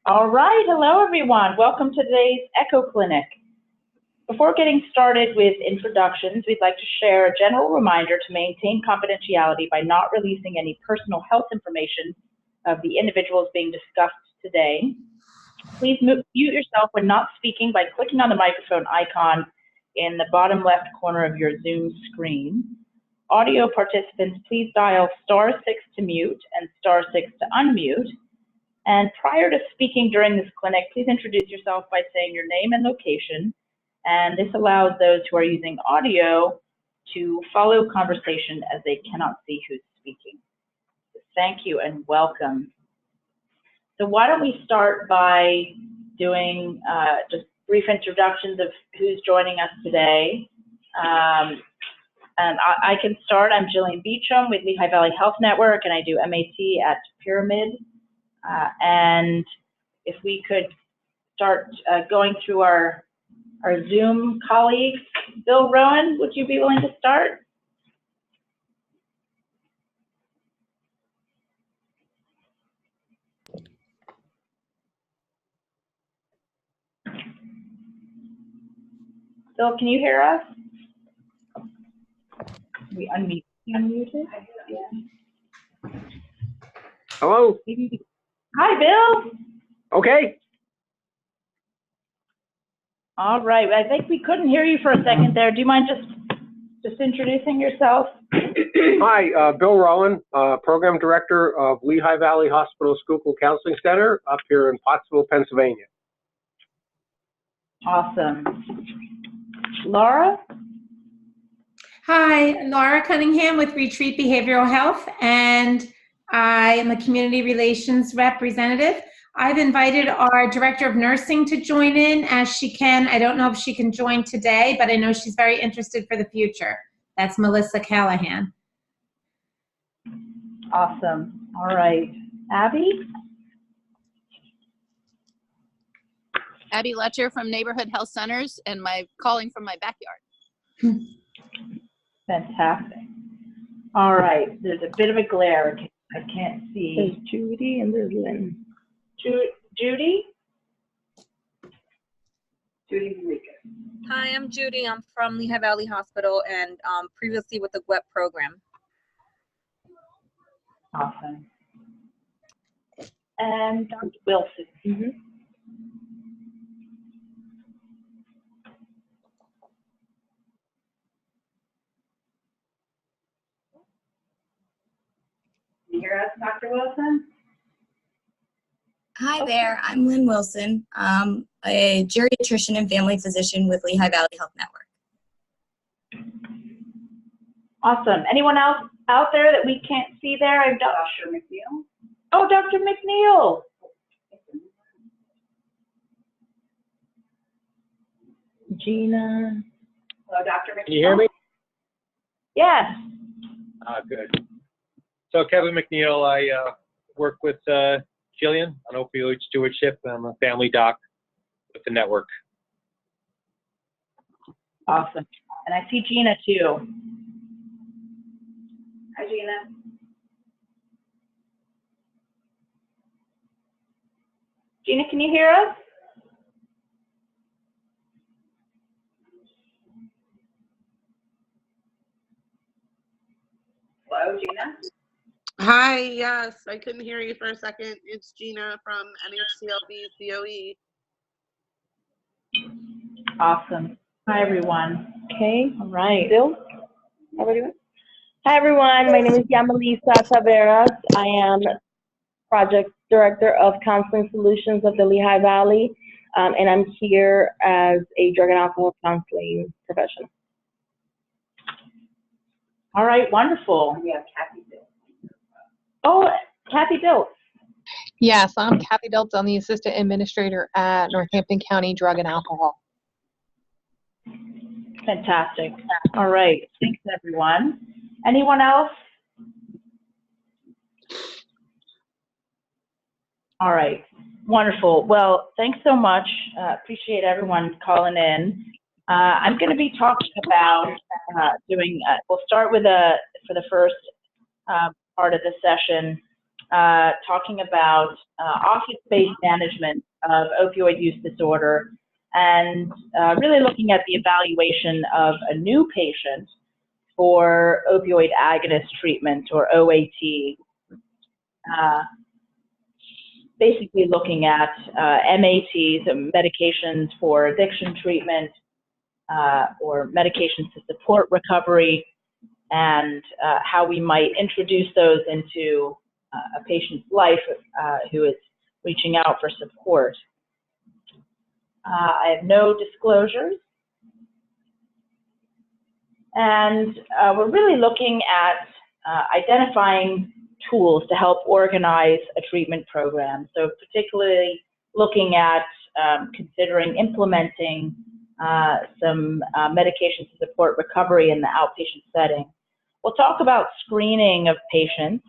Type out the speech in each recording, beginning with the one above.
All right, hello everyone. Welcome to today's Echo Clinic. Before getting started with introductions, we'd like to share a general reminder to maintain confidentiality by not releasing any personal health information of the individuals being discussed today. Please mute yourself when not speaking by clicking on the microphone icon in the bottom left corner of your Zoom screen. Audio participants, please dial *6 to mute and *6 to unmute. And prior to speaking during this clinic, please introduce yourself by saying your name and location. And this allows those who are using audio to follow conversation as they cannot see who's speaking. Thank you and welcome. So why don't we start by doing just brief introductions of who's joining us today. And I can start. I'm Jillian Beecham with Lehigh Valley Health Network, and I do MAT at Pyramid. And if we could start going through our Zoom colleagues. Bill Rowan, would you be willing to start? Bill, can you hear us? We unmuted? Yeah. Hello? Hi, Bill. Okay. All right. I think we couldn't hear you for a second there. Do you mind just introducing yourself? Hi, Bill Rowan, Program Director of Lehigh Valley Hospital Schuylkill Counseling Center up here in Pottsville, Pennsylvania. Awesome. Laura? Hi, Laura Cunningham with Retreat Behavioral Health, and I am a community relations representative. I've invited our director of nursing to join in as she can. I don't know if she can join today, but I know she's very interested for the future. That's Melissa Callahan. Awesome. All right. Abby? Abby Letcher from Neighborhood Health Centers, and calling from my backyard. Fantastic. All right. There's a bit of a glare. I can't see. There's Judy and there's Lynn. Judy? Hi, I'm Judy. I'm from Lehigh Valley Hospital and previously with the GWEP program. Awesome. And Dr. Wilson. Mm-hmm. Can you hear us, Dr. Wilson? Hi there, I'm Lynn Wilson. I'm a geriatrician and family physician with Lehigh Valley Health Network. Awesome. Anyone else out there that we can't see there? I've Dr. McNeil. Oh, Dr. McNeil. Gina. Hello, Dr. McNeil. Can you hear me? Yes. Good. So Kevin McNeil, I work with Jillian on opioid stewardship. I'm a family doc with the network. Awesome. And I see Gina too. Hi, Gina. Gina, can you hear us? Hello, Gina. Hi, yes, I couldn't hear you for a second. It's Gina from NHCLV COE. Awesome. Hi, everyone. Okay. All right. Bill? Hi, everyone. My name is Yamelisa Taveras. I am Project Director of Counseling Solutions of the Lehigh Valley, and I'm here as a drug and alcohol counseling professional. All right, wonderful. We have Kathy Bill. Oh, Kathy Bill. Yes, I'm Kathy Diltz. I'm the Assistant Administrator at Northampton County Drug and Alcohol. Fantastic. All right. Thanks, everyone. Anyone else? All right. Wonderful. Well, thanks so much. Appreciate everyone calling in. I'm going to be talking about we'll start with for the first part of the session, talking about office-based management of opioid use disorder, and really looking at the evaluation of a new patient for opioid agonist treatment, or OAT. Basically looking at MATs, medications for addiction treatment, or medications to support recovery, and how we might introduce those into a patient's life who is reaching out for support. I have no disclosures. And we're really looking at identifying tools to help organize a treatment program. So particularly looking at considering implementing some medications to support recovery in the outpatient setting. We'll talk about screening of patients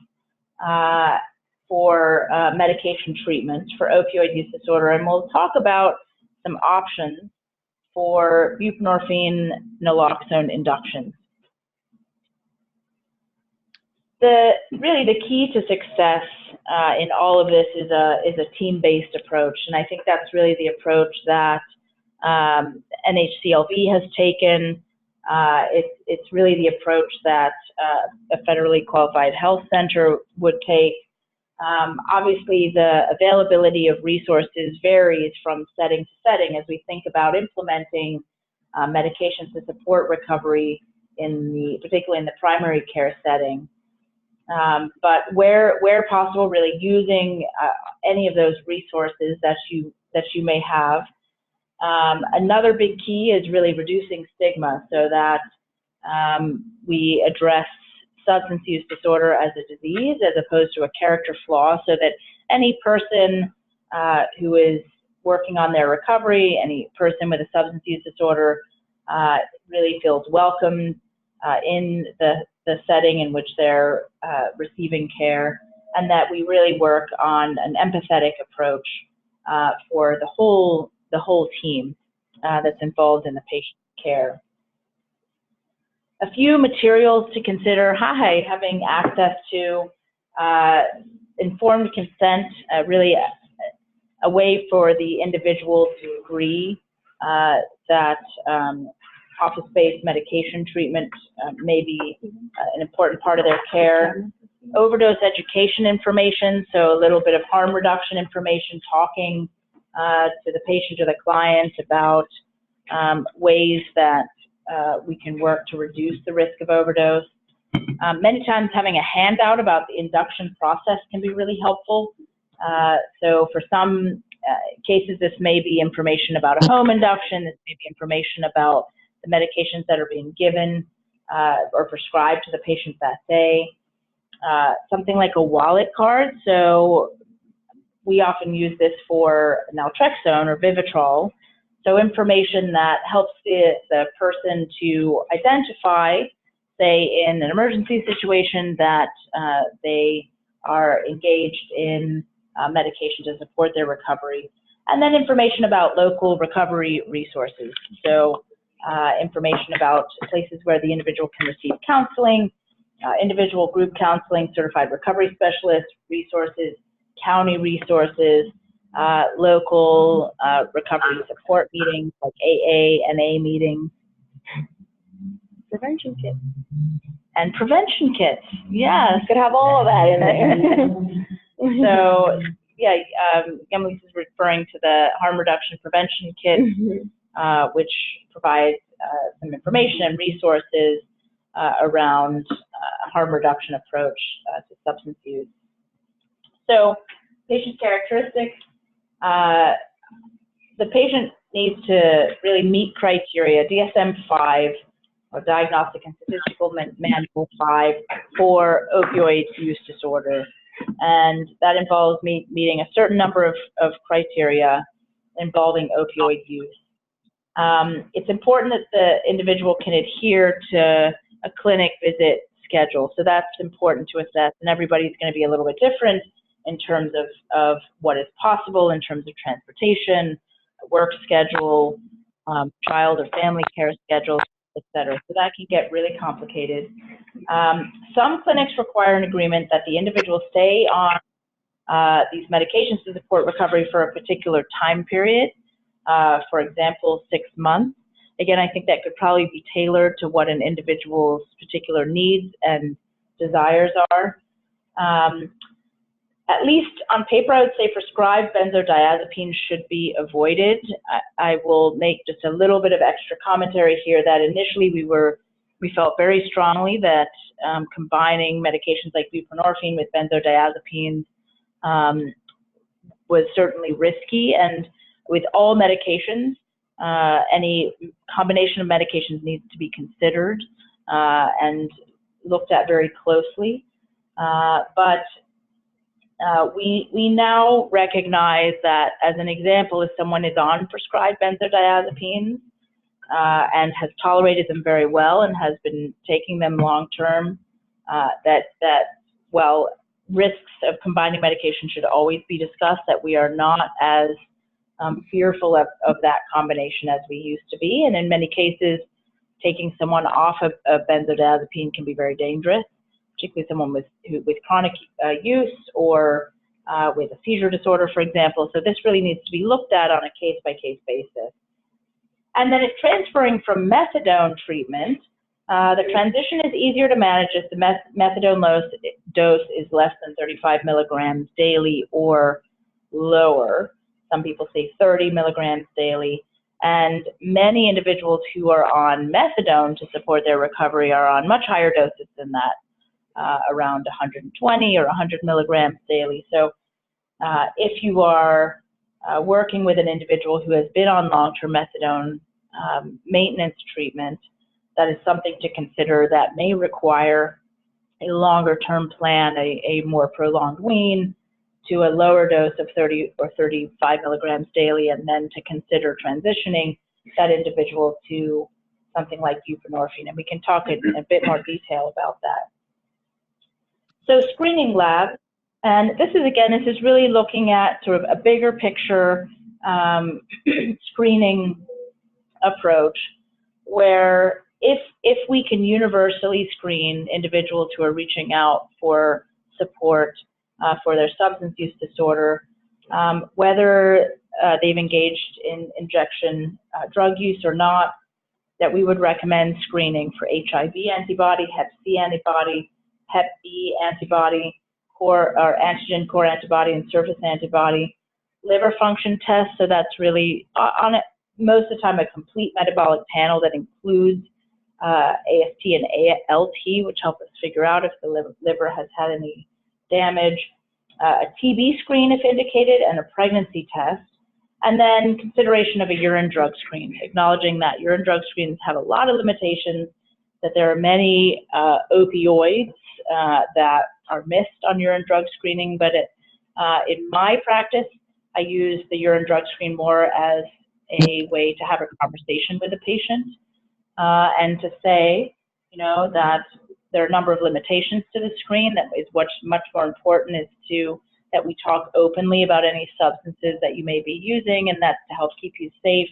for medication treatment for opioid use disorder, and we'll talk about some options for buprenorphine naloxone inductions. Really the key to success in all of this is a team-based approach, and I think that's really the approach that NHCLV has taken. It's really the approach that a federally qualified health center would take. Obviously, the availability of resources varies from setting to setting as we think about implementing medications to support recovery particularly in the primary care setting. But where possible, really using any of those resources that you may have. Another big key is really reducing stigma so that we address substance use disorder as a disease as opposed to a character flaw, so that any person who is working on their recovery, any person with a substance use disorder really feels welcomed in the setting in which they're receiving care, and that we really work on an empathetic approach for the whole team that's involved in the patient care. A few materials to consider: having access to informed consent, really a way for the individual to agree that office-based medication treatment may be an important part of their care. Overdose education information, so a little bit of harm reduction information, talking to the patient or the client about ways that we can work to reduce the risk of overdose. Many times having a handout about the induction process can be really helpful. So for some cases, this may be information about a home induction, this may be information about the medications that are being given or prescribed to the patient that day. Something like a wallet card. So we often use this for naltrexone or Vivitrol. So information that helps the person to identify, say in an emergency situation, that they are engaged in medication to support their recovery. And then information about local recovery resources. So information about places where the individual can receive counseling, individual group counseling, certified recovery specialists, resources, county resources, local recovery support meetings like AA, NA meetings. Prevention kits. And prevention kits, yes. Could have all of that in there. So, yeah, Emily is referring to the harm reduction prevention kit, which provides some information and resources around a harm reduction approach to substance use. So, patient characteristics. The patient needs to really meet criteria, DSM-5, or Diagnostic and Statistical Manual 5, for opioid use disorder. And that involves meeting a certain number of criteria involving opioid use. It's important that the individual can adhere to a clinic visit schedule. So that's important to assess, and everybody's going to be a little bit different in terms of what is possible in terms of transportation, work schedule, child or family care schedule, etc. So that can get really complicated. Some clinics require an agreement that the individual stay on these medications to support recovery for a particular time period, for example, 6 months. Again, I think that could probably be tailored to what an individual's particular needs and desires are. At least on paper, I would say prescribed benzodiazepines should be avoided. I will make just a little bit of extra commentary here that initially we felt very strongly that combining medications like buprenorphine with benzodiazepines was certainly risky, and with all medications, any combination of medications needs to be considered and looked at very closely. We now recognize that, as an example, if someone is on prescribed benzodiazepines and has tolerated them very well and has been taking them long term, while risks of combining medication should always be discussed, that we are not as fearful of that combination as we used to be. And in many cases, taking someone off of benzodiazepine can be very dangerous, particularly someone with chronic use or with a seizure disorder, for example. So this really needs to be looked at on a case-by-case basis. And then if transferring from methadone treatment, the transition is easier to manage if the methadone dose is less than 35 milligrams daily or lower. Some people say 30 milligrams daily. And many individuals who are on methadone to support their recovery are on much higher doses than that, around 120 or 100 milligrams daily. So if you are working with an individual who has been on long-term methadone maintenance treatment, that is something to consider that may require a longer-term plan, a more prolonged wean to a lower dose of 30 or 35 milligrams daily, and then to consider transitioning that individual to something like buprenorphine. And we can talk in a bit more detail about that. So screening labs, and this is really looking at sort of a bigger picture screening approach, where if we can universally screen individuals who are reaching out for support for their substance use disorder, whether they've engaged in injection drug use or not, that we would recommend screening for HIV antibody, Hep C antibody, Hep B antibody, antigen core antibody, and surface antibody, liver function tests. So that's really on it most of the time a complete metabolic panel that includes AST and ALT, which help us figure out if the liver has had any damage, a TB screen if indicated, and a pregnancy test, and then consideration of a urine drug screen, acknowledging that urine drug screens have a lot of limitations, that there are many opioids that are missed on urine drug screening, but in my practice, I use the urine drug screen more as a way to have a conversation with the patient and to say, that there are a number of limitations to the screen. That is what's much more important is that we talk openly about any substances that you may be using, and that's to help keep you safe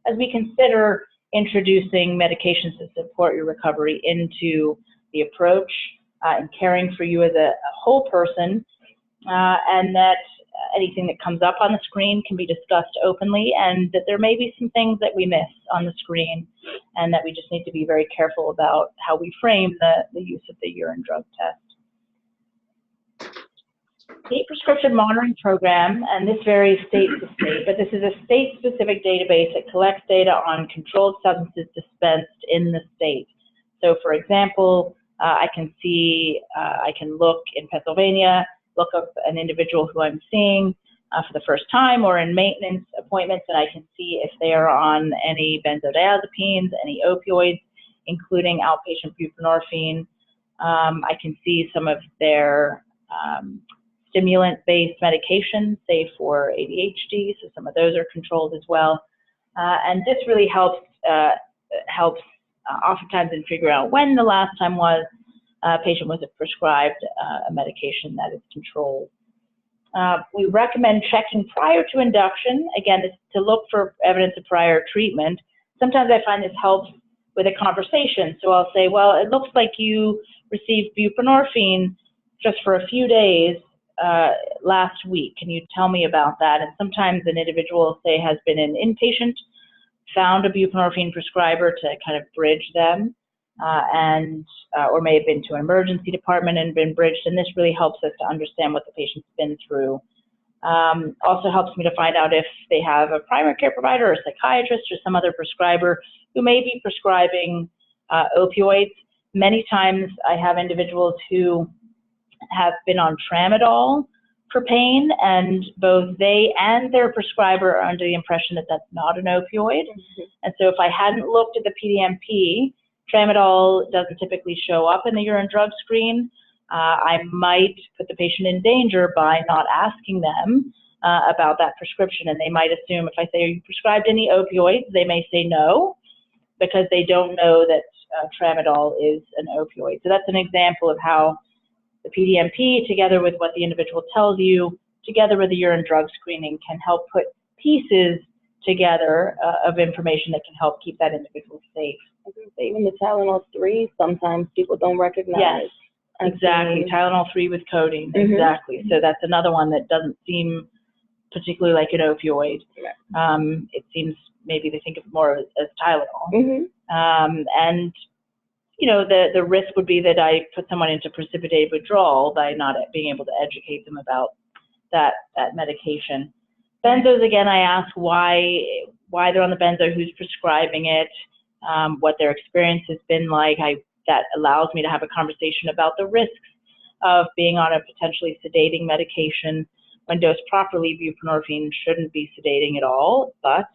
as we consider introducing medications to support your recovery into the approach and caring for you as a whole person, and that anything that comes up on the screen can be discussed openly, and that there may be some things that we miss on the screen, and that we just need to be very careful about how we frame the use of the urine drug test. State prescription monitoring program, and this varies state to state, but this is a state-specific database that collects data on controlled substances dispensed in the state. So, for example, I can look in Pennsylvania, look up an individual who I'm seeing for the first time or in maintenance appointments, and I can see if they are on any benzodiazepines, any opioids, including outpatient buprenorphine. I can see some of their stimulant-based medications, say for ADHD, so some of those are controlled as well. And this really helps oftentimes in figuring out when the last time was a patient was prescribed a medication that is controlled. We recommend checking prior to induction, again, to look for evidence of prior treatment. Sometimes I find this helps with a conversation. So I'll say, well, it looks like you received buprenorphine just for a few days last week. Can you tell me about that? And sometimes an individual, say, has been an inpatient, found a buprenorphine prescriber to kind of bridge them, or may have been to an emergency department and been bridged, and this really helps us to understand what the patient's been through. Also helps me to find out if they have a primary care provider or a psychiatrist or some other prescriber who may be prescribing opioids. Many times I have individuals who have been on tramadol for pain, and both they and their prescriber are under the impression that that's not an opioid. And so if I hadn't looked at the PDMP, tramadol doesn't typically show up in the urine drug screen. I might put the patient in danger by not asking them about that prescription, and they might assume if I say, are you prescribed any opioids? They may say no, because they don't know that tramadol is an opioid. So that's an example of how the PDMP, together with what the individual tells you, together with the urine drug screening, can help put pieces together of information that can help keep that individual safe. I was gonna say, even the Tylenol 3, sometimes people don't recognize. Yes, exactly. Tylenol 3 with codeine, exactly. So that's another one that doesn't seem particularly like an opioid. It seems maybe they think of it more as Tylenol. And you know, the risk would be that I put someone into precipitated withdrawal by not being able to educate them about that medication. Benzos, again, I ask why they're on the benzo, who's prescribing it, what their experience has been like. That allows me to have a conversation about the risks of being on a potentially sedating medication. When dosed properly, buprenorphine shouldn't be sedating at all, but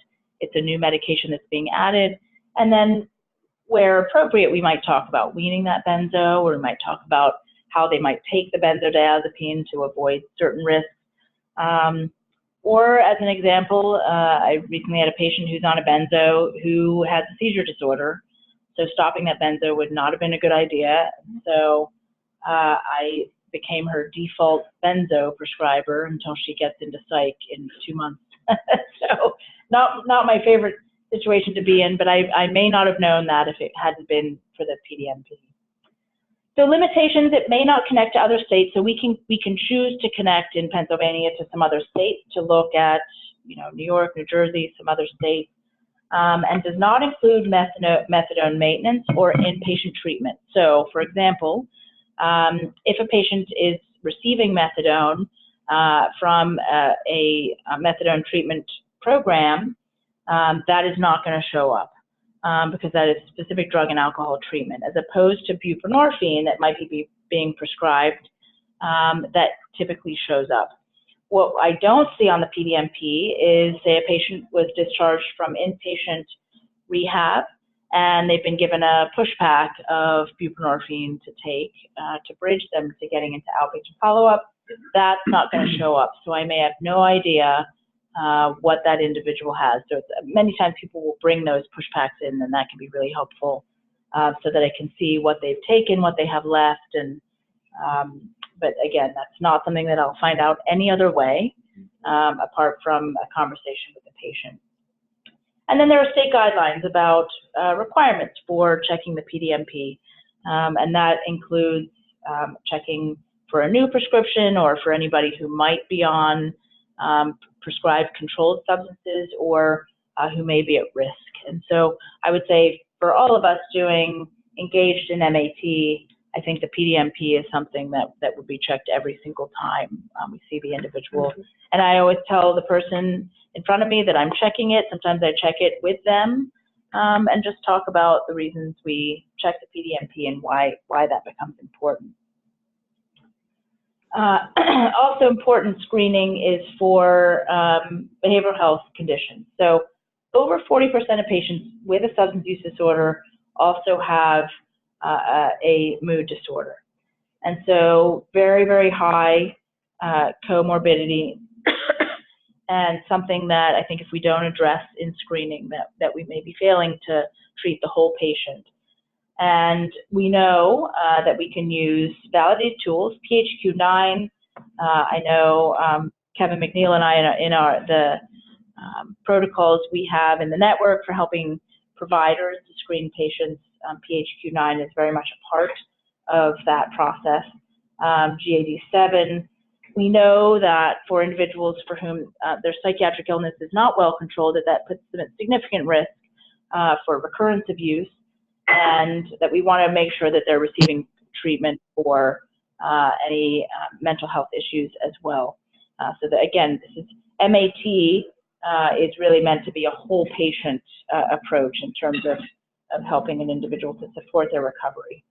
it's a new medication that's being added. And then where appropriate, we might talk about weaning that benzo, or we might talk about how they might take the benzodiazepine to avoid certain risks. Or as an example, I recently had a patient who's on a benzo who has a seizure disorder. So stopping that benzo would not have been a good idea. So I became her default benzo prescriber until she gets into psych in 2 months. So not my favorite situation to be in, but I may not have known that if it hadn't been for the PDMP. So limitations, it may not connect to other states, so we can choose to connect in Pennsylvania to some other states to look at, you know, New York, New Jersey, some other states, and does not include methadone maintenance or inpatient treatment. So, for example, if a patient is receiving methadone from a methadone treatment program, that is not going to show up because that is specific drug and alcohol treatment, as opposed to buprenorphine that might be being prescribed that typically shows up. What I don't see on the PDMP is, say, a patient was discharged from inpatient rehab and they've been given a push pack of buprenorphine to take to bridge them to getting into outpatient follow-up. That's not going to show up, so I may have no idea what that individual has. So many times people will bring those push packs in, and that can be really helpful so that I can see what they've taken, what they have left. And but again, that's not something that I'll find out any other way apart from a conversation with the patient. And then there are state guidelines about requirements for checking the PDMP, and that includes checking for a new prescription or for anybody who might be on prescribed controlled substances or who may be at risk. And so I would say for all of us engaged in MAT, I think the PDMP is something that would be checked every single time we see the individual. And I always tell the person in front of me that I'm checking it. Sometimes I check it with them and just talk about the reasons we check the PDMP and why that becomes important. Also important screening is for behavioral health conditions. So over 40% of patients with a substance use disorder also have a mood disorder. And so very, very high comorbidity and something that I think if we don't address in screening that we may be failing to treat the whole patient. And we know that we can use validated tools, PHQ-9. I know Kevin McNeil and I in the protocols we have in the network for helping providers to screen patients, PHQ-9 is very much a part of that process. GAD-7, We know that for individuals for whom their psychiatric illness is not well controlled, that puts them at significant risk for recurrence of use, and that we want to make sure that they're receiving treatment for any mental health issues as well. So that, again, this is MAT is really meant to be a whole patient approach in terms of helping an individual to support their recovery.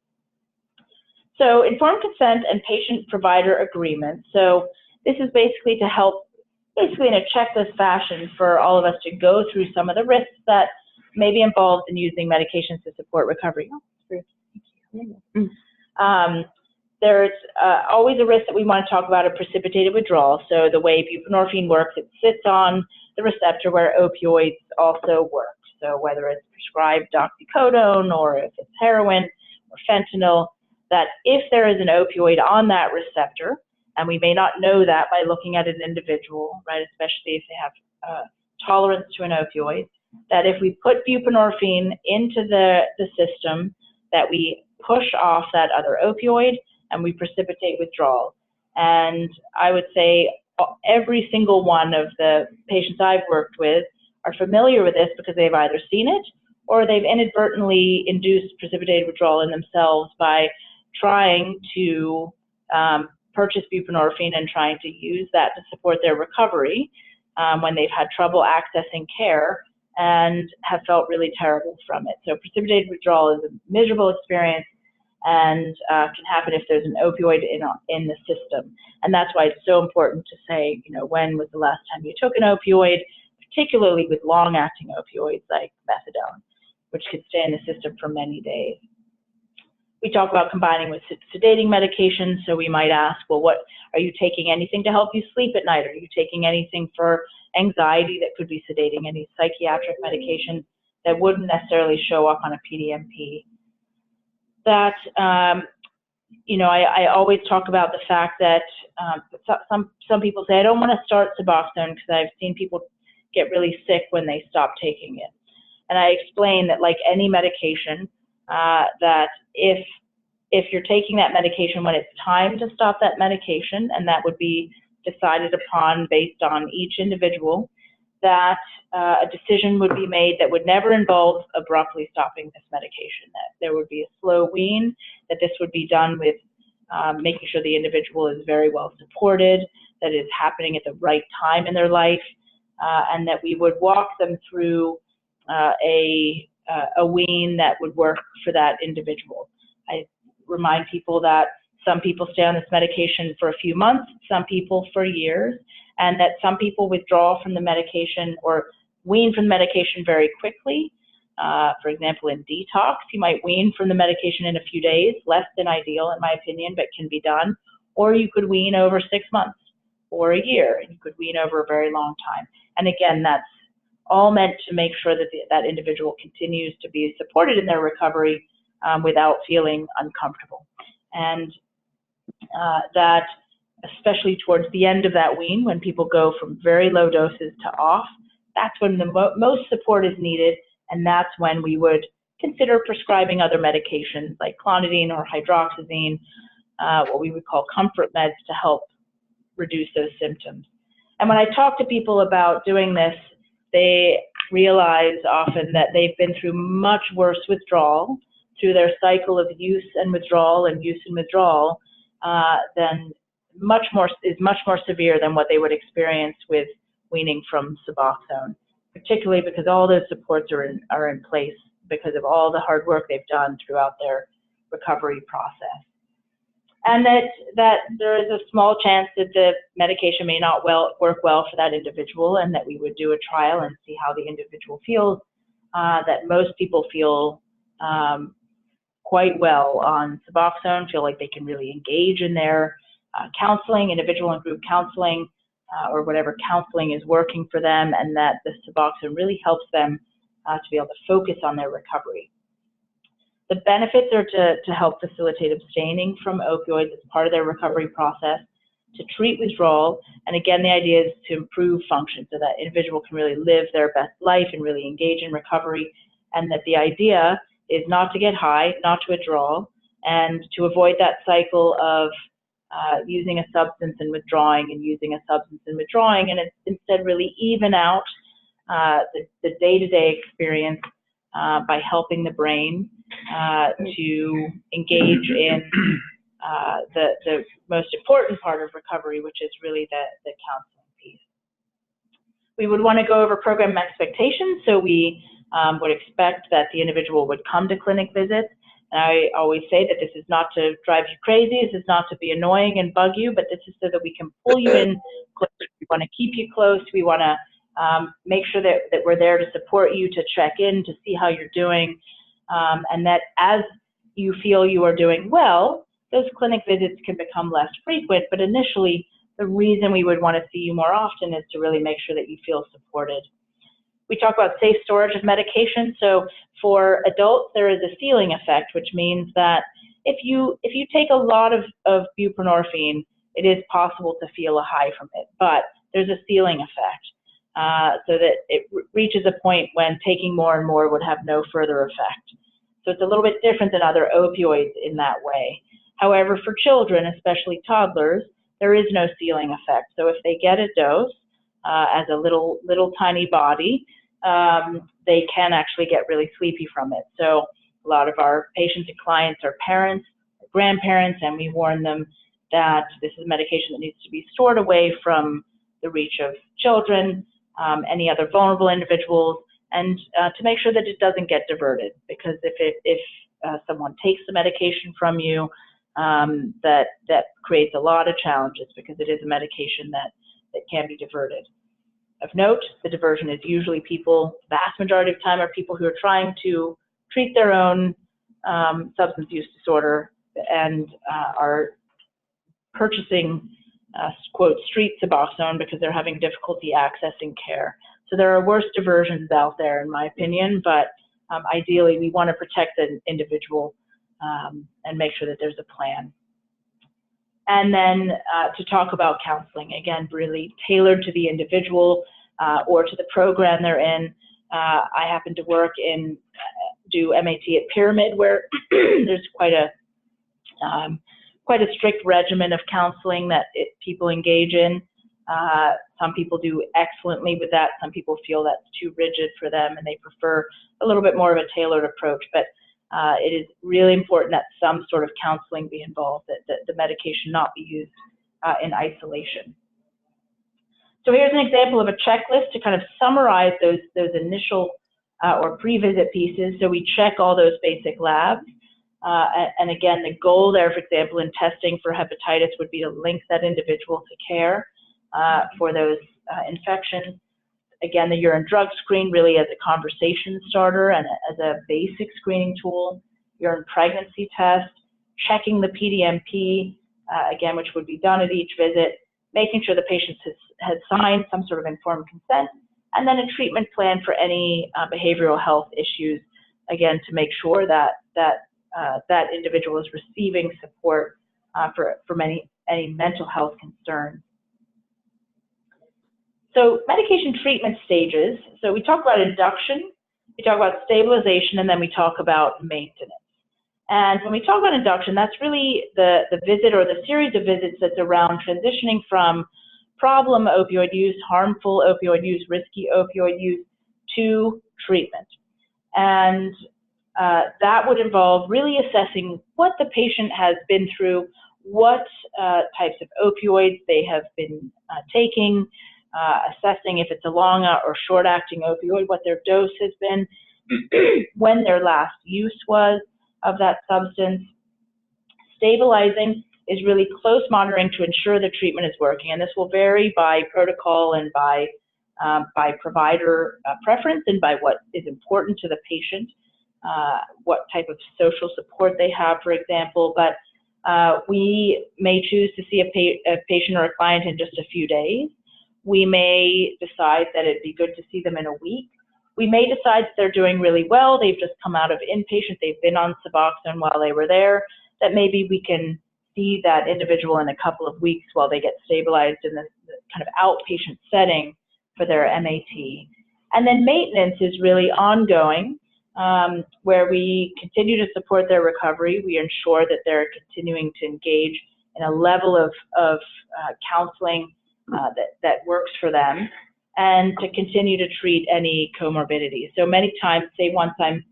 So informed consent and patient-provider agreement. So this is basically to help, basically in a checklist fashion, for all of us to go through some of the risks that may be involved in using medications to support recovery. There's always a risk that we want to talk about, a precipitated withdrawal. So the way buprenorphine works, it sits on the receptor where opioids also work. So whether it's prescribed oxycodone or if it's heroin or fentanyl, that if there is an opioid on that receptor, and we may not know that by looking at an individual, right, especially if they have tolerance to an opioid, that if we put buprenorphine into the system, that we push off that other opioid and we precipitate withdrawal. And I would say every single one of the patients I've worked with are familiar with this because they've either seen it or they've inadvertently induced precipitated withdrawal in themselves by trying to purchase buprenorphine and trying to use that to support their recovery when they've had trouble accessing care and have felt really terrible from it. So precipitated withdrawal is a miserable experience and can happen if there's an opioid in the system. And that's why it's so important to say, you know, when was the last time you took an opioid, particularly with long-acting opioids like methadone, which could stay in the system for many days. We talk about combining with sedating medications, so we might ask, well, what are you taking anything to help you sleep at night? Are you taking anything for anxiety that could be sedating, any psychiatric medication that wouldn't necessarily show up on a PDMP? That, you know, I always talk about the fact that some people say, I don't want to start Suboxone because I've seen people get really sick when they stop taking it. And I explain that, like any medication, that if you're taking that medication when it's time to stop that medication, and that would be decided upon based on each individual, that a decision would be made that would never involve abruptly stopping this medication, that there would be a slow wean, that this would be done with making sure the individual is very well supported, that it's happening at the right time in their life, and that we would walk them through a wean that would work for that individual. I remind people that some people stay on this medication for a few months, some people for years, and that some people withdraw from the medication or wean from the medication very quickly. For example, in detox, you might wean from the medication in a few days, less than ideal in my opinion, but can be done. Or you could wean over 6 months or a year, and you could wean over a very long time. And again, that's all meant to make sure that that individual continues to be supported in their recovery without feeling uncomfortable. And that, especially towards the end of that wean, when people go from very low doses to off, that's when the most support is needed, and that's when we would consider prescribing other medications like clonidine or hydroxyzine, what we would call comfort meds, to help reduce those symptoms. And when I talk to people about doing this, they realize often that they've been through much worse withdrawal through their cycle of use and withdrawal and use and withdrawal, than much more severe than what they would experience with weaning from Suboxone, particularly because all those supports are in place because of all the hard work they've done throughout their recovery process. And that there is a small chance that the medication may not work well for that individual, and that we would do a trial and see how the individual feels, that most people feel quite well on Suboxone, feel like they can really engage in their counseling, individual and group counseling, or whatever counseling is working for them, and that the Suboxone really helps them to be able to focus on their recovery. The benefits are to help facilitate abstaining from opioids as part of their recovery process, to treat withdrawal, and again, the idea is to improve function so that individual can really live their best life and really engage in recovery, and that the idea is not to get high, not to withdraw, and to avoid that cycle of using a substance and withdrawing and using a substance and withdrawing, and instead really even out the day-to-day experience by helping the brain to engage in the most important part of recovery, which is really the counseling piece. We would want to go over program expectations, so we would expect that the individual would come to clinic visits. And I always say that this is not to drive you crazy, this is not to be annoying and bug you, but this is so that we can pull you in close. We want to keep you close, we want to make sure that we're there to support you, to check in, to see how you're doing, and that as you feel you are doing well, those clinic visits can become less frequent, but initially the reason we would want to see you more often is to really make sure that you feel supported. We talk about safe storage of medication. So for adults, there is a ceiling effect, which means that if you take a lot of buprenorphine, it is possible to feel a high from it, but there's a ceiling effect, so that it reaches a point when taking more and more would have no further effect. So it's a little bit different than other opioids in that way. However, for children, especially toddlers, there is no ceiling effect. So if they get a dose as a little tiny body, they can actually get really sleepy from it. So a lot of our patients and clients are parents, grandparents, and we warn them that this is medication that needs to be stored away from the reach of children, any other vulnerable individuals, and to make sure that it doesn't get diverted. Because if someone takes the medication from you, that creates a lot of challenges, because it is a medication that can be diverted. Of note, the diversion is usually people, vast majority of time, are people who are trying to treat their own substance use disorder and are purchasing, quote, street Suboxone because they're having difficulty accessing care. So there are worse diversions out there, in my opinion, but ideally we want to protect the individual and make sure that there's a plan. And then to talk about counseling, again, really tailored to the individual or to the program they're in. I happen to work do MAT at Pyramid, where there's quite a strict regimen of counseling that people engage in. Some people do excellently with that. Some people feel that's too rigid for them, and they prefer a little bit more of a tailored approach. But it is really important that some sort of counseling be involved, that the medication not be used in isolation. So here's an example of a checklist to kind of summarize those initial or pre-visit pieces. So we check all those basic labs. And again, the goal there, for example, in testing for hepatitis would be to link that individual to care for those infections. Again, the urine drug screen really as a conversation starter and as a basic screening tool. Urine pregnancy test, checking the PDMP, again, which would be done at each visit, making sure the patient has signed some sort of informed consent, and then a treatment plan for any behavioral health issues, again, to make sure that that individual is receiving support for any mental health concerns. So medication treatment stages. So we talk about induction, we talk about stabilization, and then we talk about maintenance. And when we talk about induction, that's really the visit or the series of visits that's around transitioning from problem opioid use, harmful opioid use, risky opioid use, to treatment. And that would involve really assessing what the patient has been through, what types of opioids they have been taking, assessing if it's a long or short-acting opioid, what their dose has been, when their last use was of that substance. Stabilizing is really close monitoring to ensure the treatment is working, and this will vary by protocol and by provider preference and by what is important to the patient, what type of social support they have, for example. But we may choose to see a patient or a client in just a few days. We may decide that it'd be good to see them in a week. We may decide that they're doing really well, they've just come out of inpatient, they've been on Suboxone while they were there, that maybe we can see that individual in a couple of weeks while they get stabilized in this kind of outpatient setting for their MAT. And then maintenance is really ongoing, where we continue to support their recovery. We ensure that they're continuing to engage a level of counseling that works for them, and to continue to treat any comorbidities. So many times, say once I'm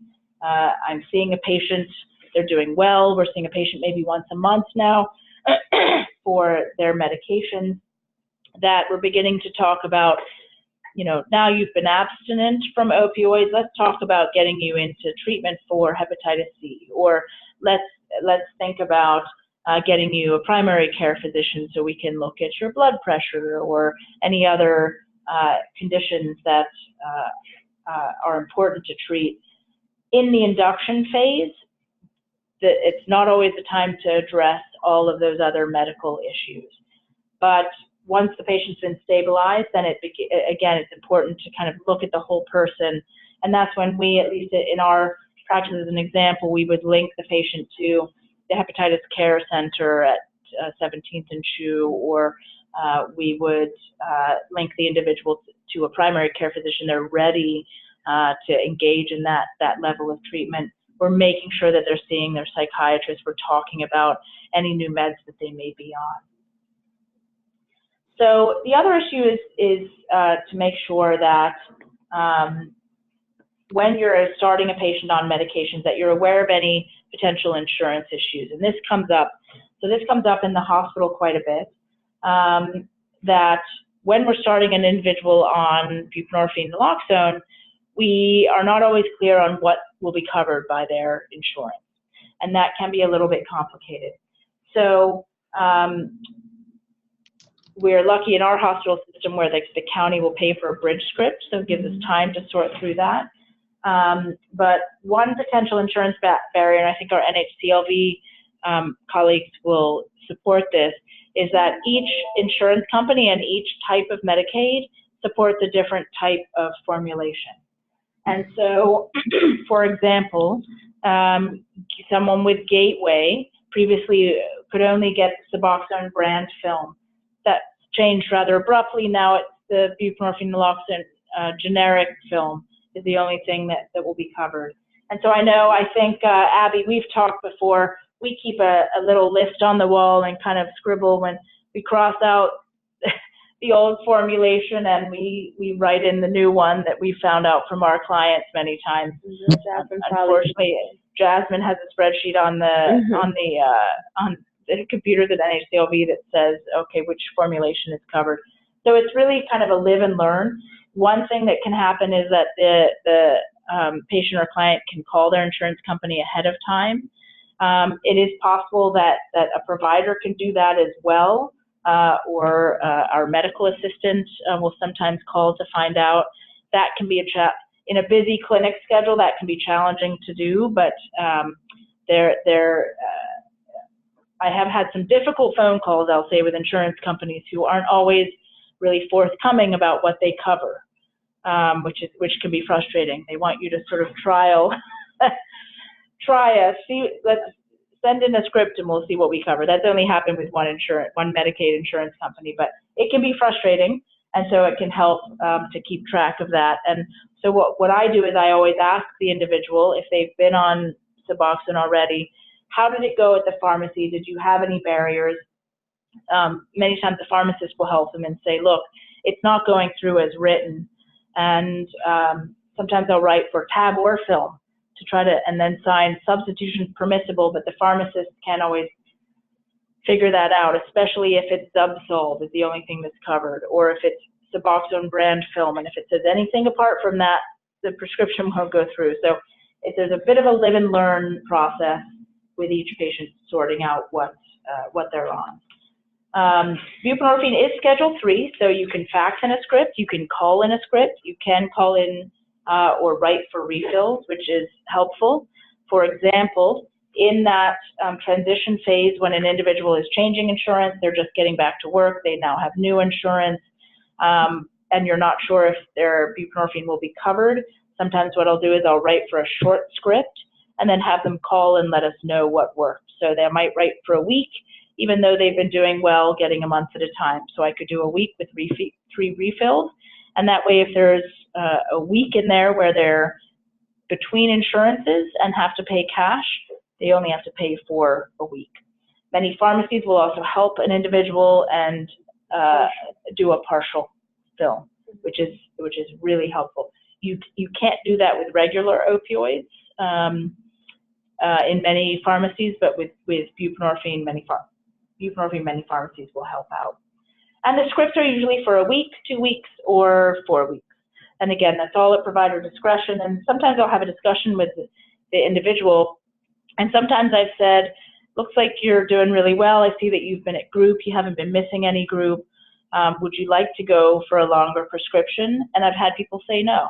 seeing a patient, they're doing well, we're seeing a patient maybe once a month now for their medications, that we're beginning to talk about, now you've been abstinent from opioids, let's talk about getting you into treatment for hepatitis C, or let's think about getting you a primary care physician so we can look at your blood pressure or any other conditions that are important to treat. In the induction phase, it's not always the time to address all of those other medical issues. But once the patient's been stabilized, then again, it's important to kind of look at the whole person. And that's when we, at least in our practice as an example, we would link the patient to the Hepatitis Care Center at 17th and Chew, or we would link the individual to a primary care physician. They're ready to engage in that level of treatment. We're making sure that they're seeing their psychiatrist. We're talking about any new meds that they may be on. So the other issue is to make sure that when you're starting a patient on medications, that you're aware of any potential insurance issues. And this comes up in the hospital quite a bit, that when we're starting an individual on buprenorphine naloxone, we are not always clear on what will be covered by their insurance. And that can be a little bit complicated. So we're lucky in our hospital system where the county will pay for a bridge script, so it gives us time to sort through that. But one potential insurance barrier, and I think our NHCLV colleagues will support this, is that each insurance company and each type of Medicaid supports a different type of formulation. And so, for example, someone with Gateway previously could only get the Suboxone brand film. That's changed rather abruptly. Now it's the buprenorphine naloxone generic film is the only thing that will be covered. And so I think, Abby, we've talked before, we keep a little list on the wall and kind of scribble when we cross out the old formulation and we write in the new one that we found out from our clients many times. Unfortunately, Jasmine has a spreadsheet on the computers at NHCLV that says, okay, which formulation is covered. So it's really kind of a live and learn. One thing that can happen is that the patient or client can call their insurance company ahead of time. It is possible that a provider can do that as well, or our medical assistant will sometimes call to find out. That can be in a busy clinic schedule, that can be challenging to do, but I have had some difficult phone calls, I'll say, with insurance companies who aren't always really forthcoming about what they cover, which can be frustrating. They want you to sort of let's send in a script and we'll see what we cover. That's only happened with one Medicaid insurance company, but it can be frustrating, and so it can help to keep track of that. And so what I do is I always ask the individual, if they've been on Suboxone already, how did it go at the pharmacy? Did you have any barriers? Many times the pharmacist will help them and say, look, it's not going through as written. And sometimes I'll write for tab or film to try to, and then sign substitution permissible, but the pharmacist can't always figure that out, especially if it's Zubsolv is the only thing that's covered, or if it's Suboxone brand film. And if it says anything apart from that, the prescription won't go through. So there's a bit of a live and learn process with each patient sorting out what they're on. Buprenorphine is Schedule 3, so you can fax in a script, you can call in a script, you can call in or write for refills, which is helpful. For example, in that transition phase when an individual is changing insurance, they're just getting back to work, they now have new insurance, and you're not sure if their buprenorphine will be covered. Sometimes what I'll do is I'll write for a short script and then have them call and let us know what worked. So they might write for a week, even though they've been doing well, getting a month at a time. So I could do a week with 3 refills. And that way, if there's a week in there where they're between insurances and have to pay cash, they only have to pay for a week. Many pharmacies will also help an individual and do a partial fill, which is really helpful. You can't do that with regular opioids in many pharmacies, but with buprenorphine, many pharmacies will help out. And the scripts are usually for a week, 2 weeks, or 4 weeks. And again, that's all at provider discretion. And sometimes I'll have a discussion with the individual. And sometimes I've said, looks like you're doing really well. I see that you've been at group. You haven't been missing any group. Would you like to go for a longer prescription? And I've had people say no.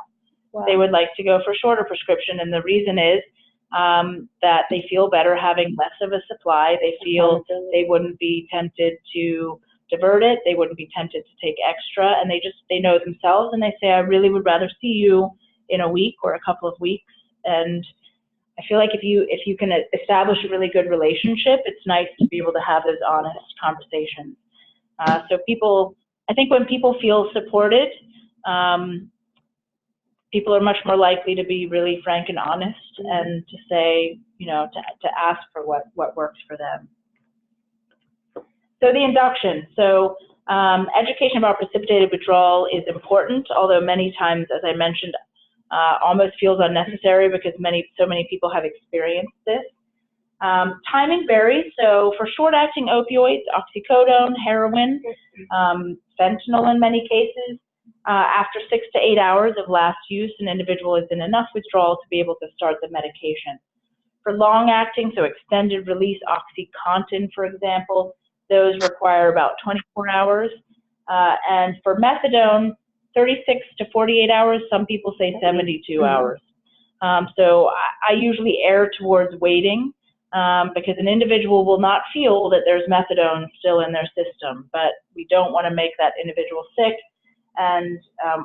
Wow. They would like to go for a shorter prescription. And the reason is that they feel better having less of a supply. They feel they wouldn't be tempted to divert it. They wouldn't be tempted to take extra. And they know themselves, and they say, I really would rather see you in a week or a couple of weeks. And I feel like if you can establish a really good relationship, it's nice to be able to have those honest conversations. So I think when people feel supported, people are much more likely to be really frank and honest and to say, to ask for what works for them. So the induction. So education about precipitated withdrawal is important, although many times, as I mentioned, almost feels unnecessary because so many people have experienced this. Timing varies. So for short-acting opioids, oxycodone, heroin, fentanyl in many cases, after 6 to 8 hours of last use, an individual is in enough withdrawal to be able to start the medication. For long-acting, so extended release OxyContin, for example, those require about 24 hours. And for methadone, 36 to 48 hours, some people say 72 hours. So I usually err towards waiting because an individual will not feel that there's methadone still in their system, but we don't want to make that individual sick. And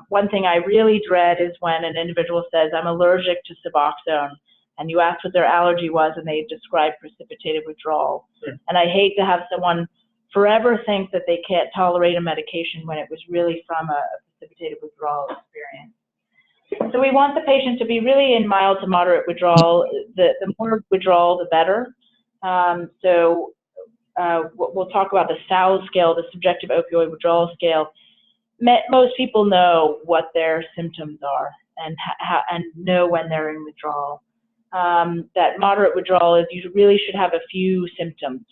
one thing I really dread is when an individual says, I'm allergic to Suboxone, and you ask what their allergy was, and they describe precipitated withdrawal. Sure. And I hate to have someone forever think that they can't tolerate a medication when it was really from a precipitated withdrawal experience. So we want the patient to be really in mild to moderate withdrawal. The more withdrawal, the better. So we'll talk about the SOWS scale, the subjective opioid withdrawal scale. Most people know what their symptoms are and know when they're in withdrawal. That moderate withdrawal is you really should have a few symptoms.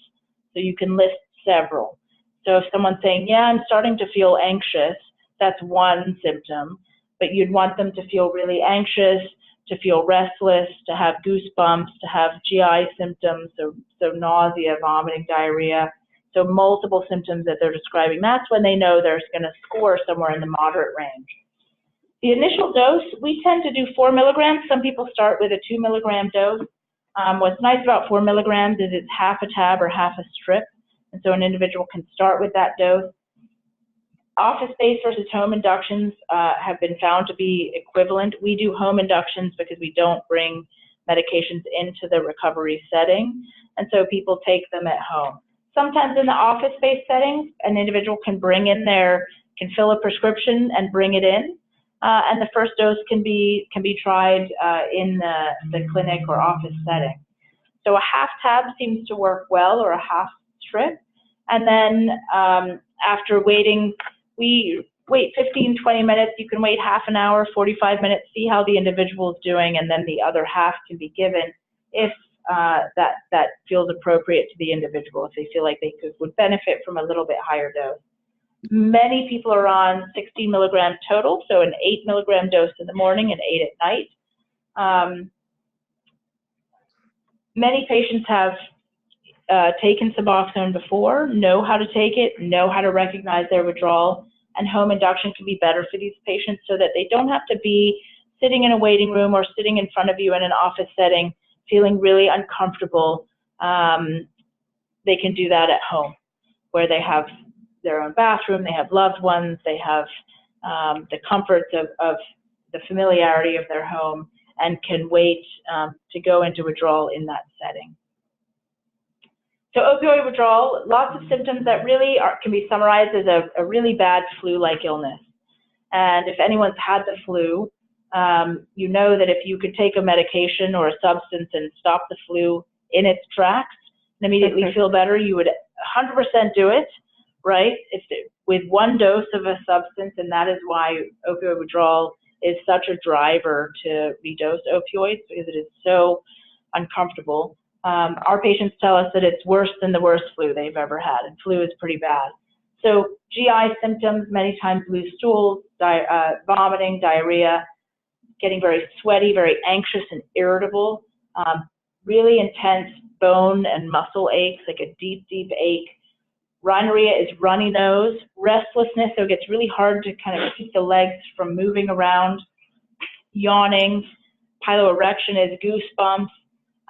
So you can list several. So if someone's saying, yeah, I'm starting to feel anxious, that's one symptom, but you'd want them to feel really anxious, to feel restless, to have goosebumps, to have GI symptoms, so nausea, vomiting, diarrhea, so multiple symptoms that they're describing. That's when they know they're going to score somewhere in the moderate range. The initial dose, we tend to do 4 milligrams. Some people start with a 2 milligram dose. What's nice about 4 milligrams is it's half a tab or half a strip, and so an individual can start with that dose. Office-based versus home inductions have been found to be equivalent. We do home inductions because we don't bring medications into the recovery setting, and so people take them at home. Sometimes in the office-based settings, an individual can fill a prescription and bring it in, and the first dose can be tried in the clinic or office setting. So a half tab seems to work well, or a half strip, and then after waiting, we wait 15, 20 minutes. You can wait half an hour, 45 minutes, see how the individual is doing, and then the other half can be given if that feels appropriate to the individual, if they feel like they would benefit from a little bit higher dose. Many people are on 16 milligrams total, so an 8 milligram dose in the morning and 8 at night. Many patients have taken Suboxone before, know how to take it, know how to recognize their withdrawal, and home induction can be better for these patients so that they don't have to be sitting in a waiting room or sitting in front of you in an office setting feeling really uncomfortable. They can do that at home, where they have their own bathroom, they have loved ones, they have the comforts of the familiarity of their home, and can wait to go into withdrawal in that setting. So opioid withdrawal, lots of symptoms that really can be summarized as a really bad flu-like illness. And if anyone's had the flu, you know that if you could take a medication or a substance and stop the flu in its tracks, and immediately feel better, you would 100% do it, right? With one dose of a substance, and that is why opioid withdrawal is such a driver to redose opioids, because it is so uncomfortable. Our patients tell us that it's worse than the worst flu they've ever had, and flu is pretty bad. So GI symptoms, many times loose stools, vomiting, diarrhea, getting very sweaty, very anxious and irritable, really intense bone and muscle aches, like a deep, deep ache. Rhinorrhea is runny nose, restlessness, so it gets really hard to kind of keep the legs from moving around, yawning, piloerection is goosebumps.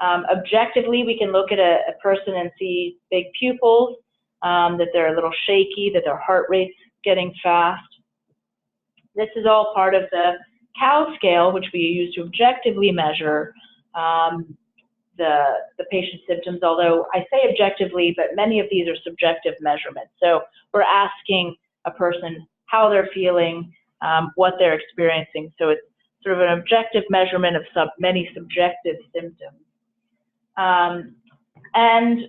Objectively, we can look at a person and see big pupils, that they're a little shaky, that their heart rate's getting fast. This is all part of the COW scale, which we use to objectively measure the patient's symptoms, although I say objectively, but many of these are subjective measurements. So we're asking a person how they're feeling, what they're experiencing. So it's sort of an objective measurement of many subjective symptoms. And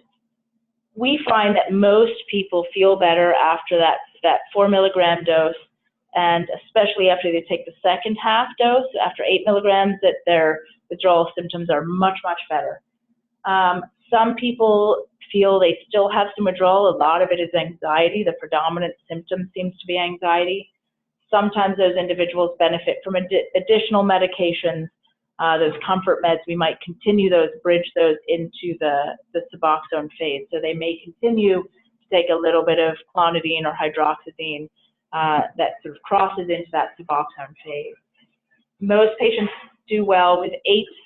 we find that most people feel better after that 4 milligram dose, and especially after they take the second half dose, after 8 milligrams, that their withdrawal symptoms are much, much better. Some people feel they still have some withdrawal. A lot of it is anxiety. The predominant symptom seems to be anxiety. Sometimes those individuals benefit from additional medications, those comfort meds. We might continue those, bridge those into the Suboxone phase. So they may continue to take a little bit of clonidine or hydroxyzine that sort of crosses into that Suboxone phase. Most patients do well with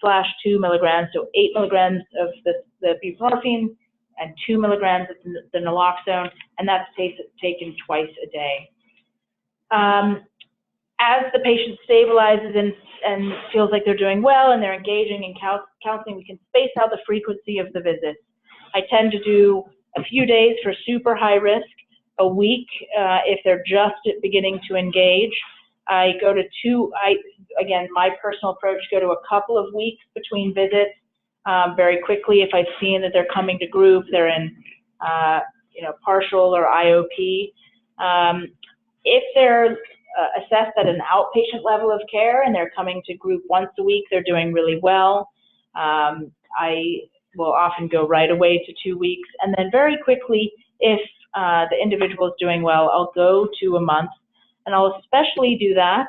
8/2 milligrams, so 8 milligrams of the buprenorphine and 2 milligrams of the naloxone, and that's taken twice a day. As the patient stabilizes and feels like they're doing well and they're engaging in counseling, we can space out the frequency of the visits. I tend to do a few days for super high risk, a week if they're just beginning to engage. I go to again, my personal approach, go to a couple of weeks between visits very quickly. If I've seen that they're coming to group, they're in partial or IOP. If they're assessed at an outpatient level of care and they're coming to group once a week, they're doing really well. I will often go right away to 2 weeks, and then very quickly, if the individual is doing well, I'll go to a month, and I'll especially do that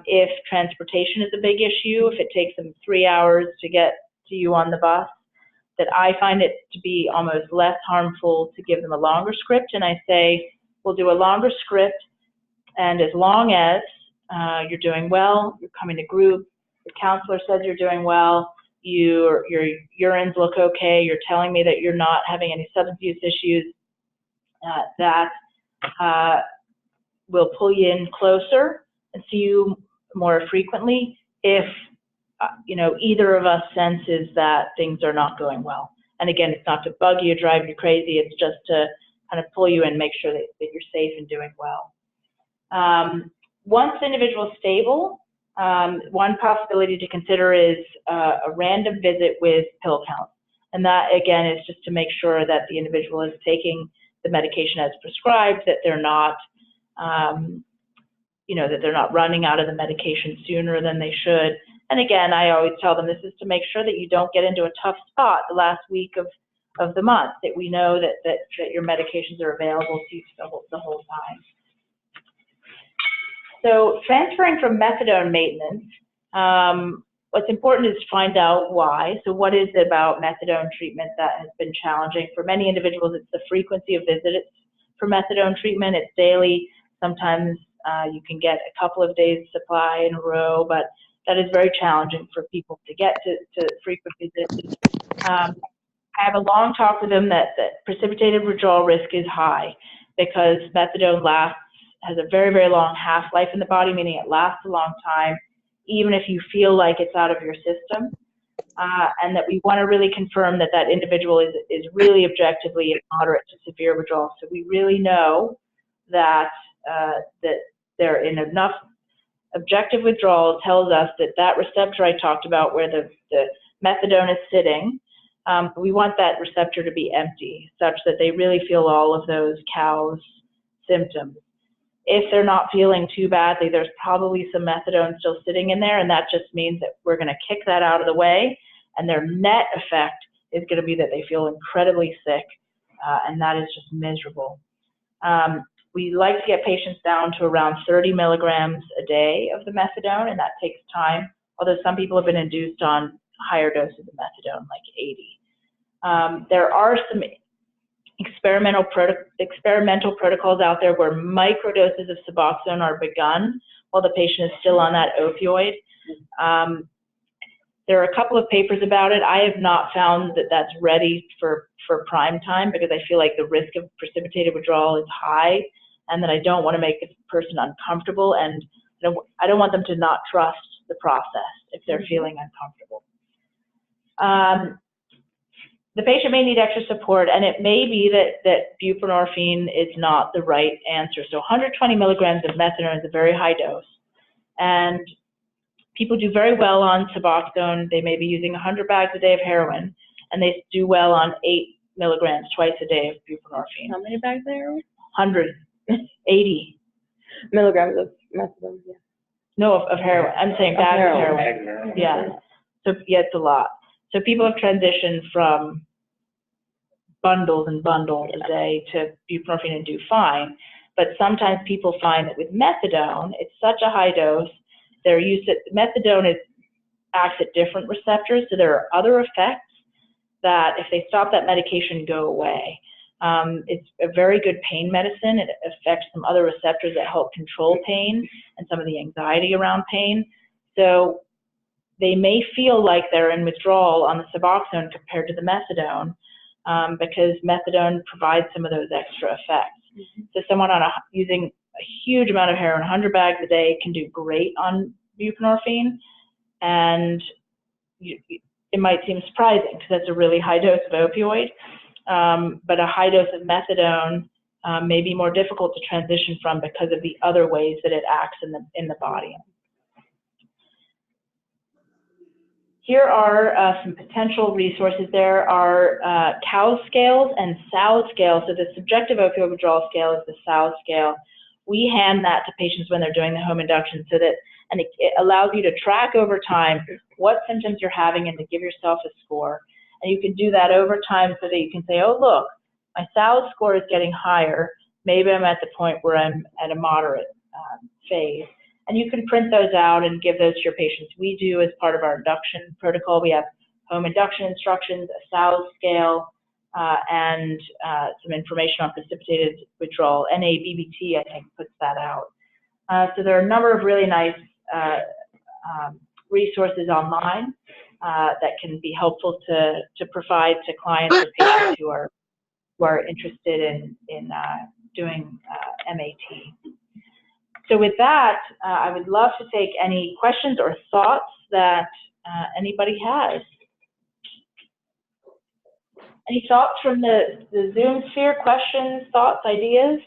if transportation is a big issue, if it takes them 3 hours to get to you on the bus, that I find it to be almost less harmful to give them a longer script, and I say, we'll do a longer script, and as long as you're doing well, you're coming to group, your counselor says you're doing well, your urines look okay, you're telling me that you're not having any substance use issues, that we'll pull you in closer and see you more frequently if either of us senses that things are not going well. And again, it's not to bug you, drive you crazy, it's just to kind of pull you in, make sure that you're safe and doing well. Once the individual is stable, one possibility to consider is a random visit with pill counts. And that, again, is just to make sure that the individual is taking the medication as prescribed, that they're not, that they're not running out of the medication sooner than they should. And again, I always tell them this is to make sure that you don't get into a tough spot the last week of the month, that we know that your medications are available to you the whole time. So transferring from methadone maintenance, what's important is to find out why. So what is it about methadone treatment that has been challenging? For many individuals, it's the frequency of visits for methadone treatment. It's daily. Sometimes you can get a couple of days supply in a row, but that is very challenging for people to get to frequent visits. I have a long talk with them that precipitated withdrawal risk is high because methadone has a very, very long half-life in the body, meaning it lasts a long time, even if you feel like it's out of your system, and that we want to really confirm that that individual is really objectively in moderate to severe withdrawal. So we really know that that they're in enough objective withdrawal tells us that receptor I talked about where the methadone is sitting But we want that receptor to be empty, such that they really feel all of those COWS symptoms. If they're not feeling too badly, there's probably some methadone still sitting in there, and that just means that we're going to kick that out of the way, and their net effect is going to be that they feel incredibly sick, and that is just miserable. We like to get patients down to around 30 milligrams a day of the methadone, and that takes time, although some people have been induced on higher doses of methadone, like 80. There are some experimental protocols out there where microdoses of Suboxone are begun while the patient is still on that opioid. There are a couple of papers about it. I have not found that that's ready for prime time because I feel like the risk of precipitated withdrawal is high, and that I don't want to make the person uncomfortable, and I don't want them to not trust the process if they're feeling uncomfortable. The patient may need extra support, and it may be that buprenorphine is not the right answer. So 120 milligrams of methadone is a very high dose, and people do very well on Suboxone. They may be using 100 bags a day of heroin, and they do well on 8 milligrams twice a day of buprenorphine. How many bags of heroin? 180 milligrams of methadone, yeah. No, of heroin. I'm saying bags of heroin. Yeah. So yeah, it's a lot. So people have transitioned from bundles and bundles a day to buprenorphine and do fine. But sometimes people find that with methadone, it's such a high dose, they're used to, methadone acts at different receptors, so there are other effects that if they stop that medication go away. It's a very good pain medicine. It affects some other receptors that help control pain and some of the anxiety around pain. So they may feel like they're in withdrawal on the Suboxone compared to the methadone because methadone provides some of those extra effects. So someone using a huge amount of heroin, 100 bags a day, can do great on buprenorphine, and it might seem surprising because that's a really high dose of opioid, but a high dose of methadone may be more difficult to transition from because of the other ways that it acts in the body. Here are some potential resources. There are COWS scales and SOWS scales. So the subjective opioid withdrawal scale is the SOWS scale. We hand that to patients when they're doing the home induction so that, and it allows you to track over time what symptoms you're having and to give yourself a score. And you can do that over time so that you can say, oh, look, my SOWS score is getting higher. Maybe I'm at the point where I'm at a moderate phase. And you can print those out and give those to your patients. We do, as part of our induction protocol, we have home induction instructions, a SOWS scale, and some information on precipitated withdrawal. NABBT, I think, puts that out. So there are a number of really nice resources online that can be helpful to provide to clients or patients who are interested in doing MAT. So with that, I would love to take any questions or thoughts that anybody has. Any thoughts from the Zoom sphere? Questions, thoughts, ideas?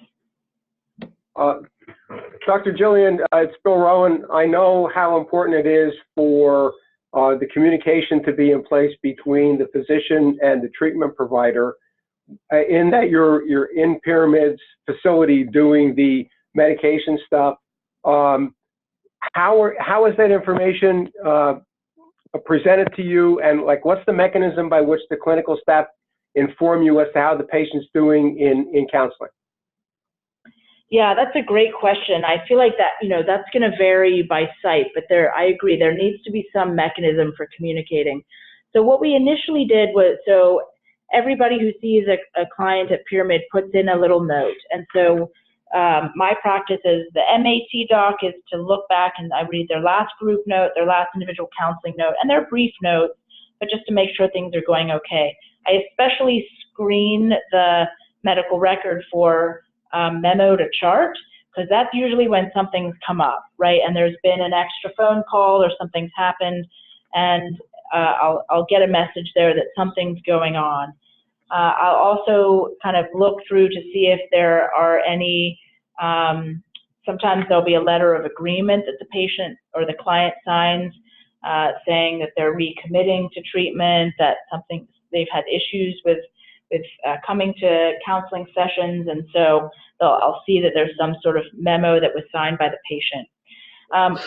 Dr. Jillian, it's Bill Rowan. I know how important it is for the communication to be in place between the physician and the treatment provider. In that you're in Pyramid's facility doing the medication stuff, how is that information presented to you, and like what's the mechanism by which the clinical staff inform you as to how the patient's doing in counseling? Yeah, that's a great question. I feel like that, that's going to vary by site, but I agree, there needs to be some mechanism for communicating. So what we initially did was, so everybody who sees a client at Pyramid puts in a little note. And so my practice is the MAT doc is to look back and I read their last group note, their last individual counseling note, and their brief notes, but just to make sure things are going okay. I especially screen the medical record for memo to chart, because that's usually when something's come up, right? And there's been an extra phone call or something's happened, and I'll get a message there that something's going on. I'll also kind of look through to see if there are any, sometimes there'll be a letter of agreement that the patient or the client signs saying that they're recommitting to treatment, that they've had issues with coming to counseling sessions, and so I'll see that there's some sort of memo that was signed by the patient.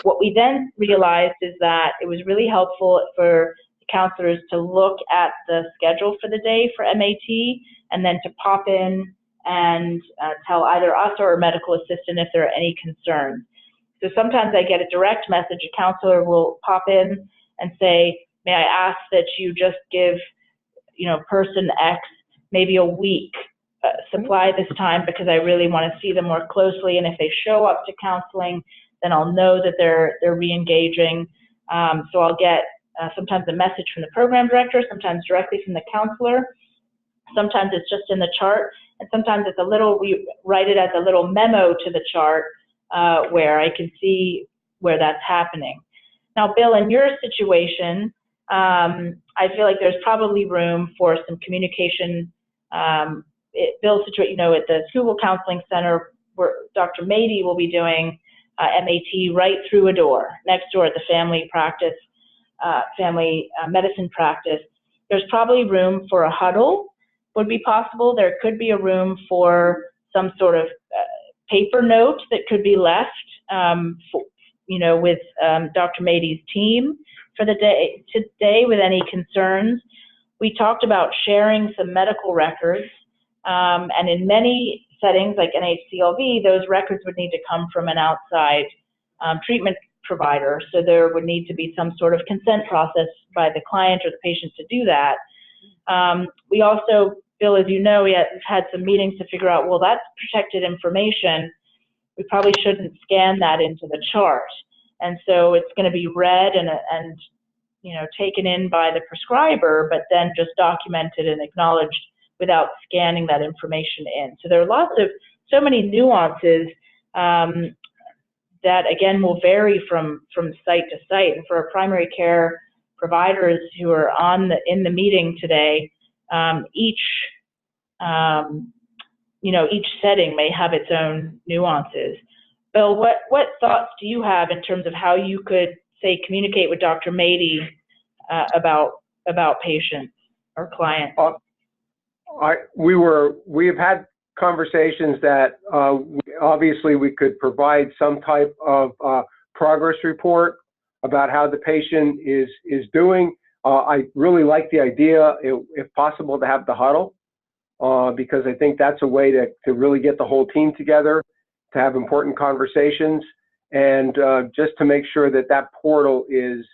What we then realized is that it was really helpful for the counselors to look at the schedule for the day for MAT, and then to pop in and tell either us or a medical assistant if there are any concerns. So sometimes I get a direct message, a counselor will pop in and say, may I ask that you just give, person X maybe a week supply this time, because I really want to see them more closely, and if they show up to counseling, then I'll know that they're re-engaging. So I'll get sometimes a message from the program director, sometimes directly from the counselor. Sometimes it's just in the chart, and sometimes it's we write it as a little memo to the chart where I can see where that's happening. Now, Bill, in your situation, I feel like there's probably room for some communication. Bill's situation, at the School Counseling Center, where Dr. Mady will be doing MAT right through a door, next door at the family practice, family medicine practice. There's probably room for a huddle, would be possible. There could be a room for some sort of paper note that could be left, with Dr. Mady's team for the day today with any concerns. We talked about sharing some medical records, and in many settings like NHCLV, those records would need to come from an outside treatment provider. So there would need to be some sort of consent process by the client or the patient to do that. We also, Bill, as you know, we've had some meetings to figure out, well, that's protected information. We probably shouldn't scan that into the chart. And so it's going to be read and taken in by the prescriber, but then just documented and acknowledged without scanning that information in. So there are so many nuances that, again, will vary from site to site. And for our primary care providers who are in the meeting today, each setting may have its own nuances. Bill, what thoughts do you have in terms of how you could, say, communicate with Dr. Mady about patients or clients? We've had conversations that obviously we could provide some type of progress report about how the patient is doing. I really like the idea, if possible, to have the huddle, because I think that's a way to really get the whole team together, to have important conversations, and just to make sure that that portal is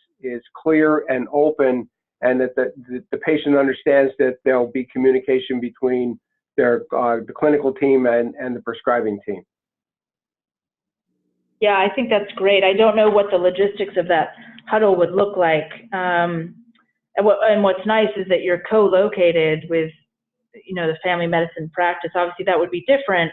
clear and open, and that the patient understands that there'll be communication between the clinical team and the prescribing team. Yeah, I think that's great. I don't know what the logistics of that huddle would look like. And what's nice is that you're co-located with, the family medicine practice. Obviously, that would be different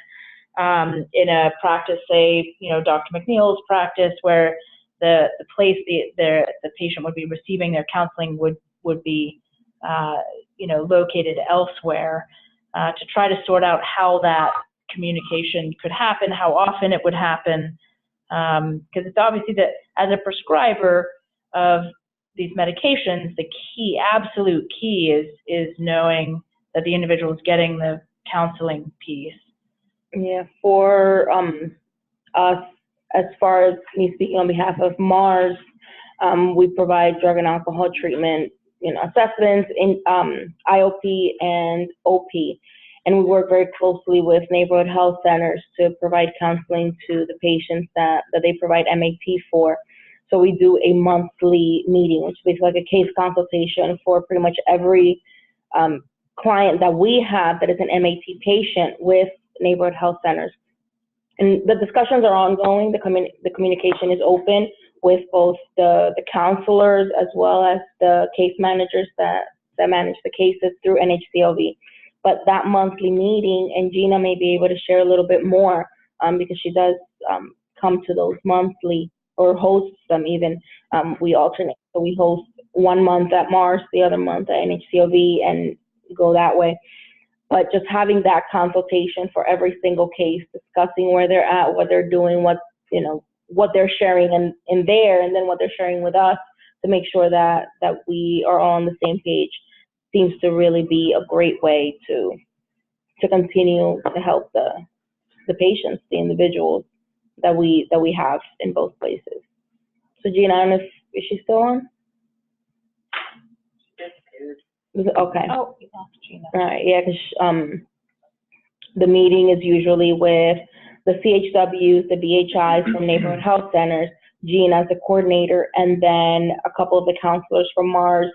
in a practice, say, Dr. McNeil's practice, where the place the patient would be receiving their counseling would be, located elsewhere. To try to sort out how that communication could happen, how often it would happen, because it's obviously that as a prescriber of these medications, the absolute key is knowing that the individual is getting the counseling piece. Yeah, for us, as far as me speaking on behalf of Mars, we provide drug and alcohol treatment, assessments in IOP and OP, and we work very closely with neighborhood health centers to provide counseling to the patients that they provide MAT for. So we do a monthly meeting, which is basically like a case consultation for pretty much every client that we have that is an MAT patient with neighborhood health centers. And the discussions are ongoing. The communication is open with both the counselors as well as the case managers that manage the cases through NHCLV. But that monthly meeting, and Gina may be able to share a little bit more because she does come to those monthly, or hosts them even. We alternate. So we host 1 month at Mars, the other month at NHCLV, and go that way. But just having that consultation for every single case, discussing where they're at, what they're doing, what they're sharing in there, and then what they're sharing with us, to make sure that we are all on the same page. seems to really be a great way to continue to help the patients, the individuals that we have in both places. So Gina, I don't know if is she still on? Okay. Oh, we lost Gina. All right. Yeah, because the meeting is usually with the CHWs, the BHIs from neighborhood health centers, Gina as the coordinator, and then a couple of the counselors from Mars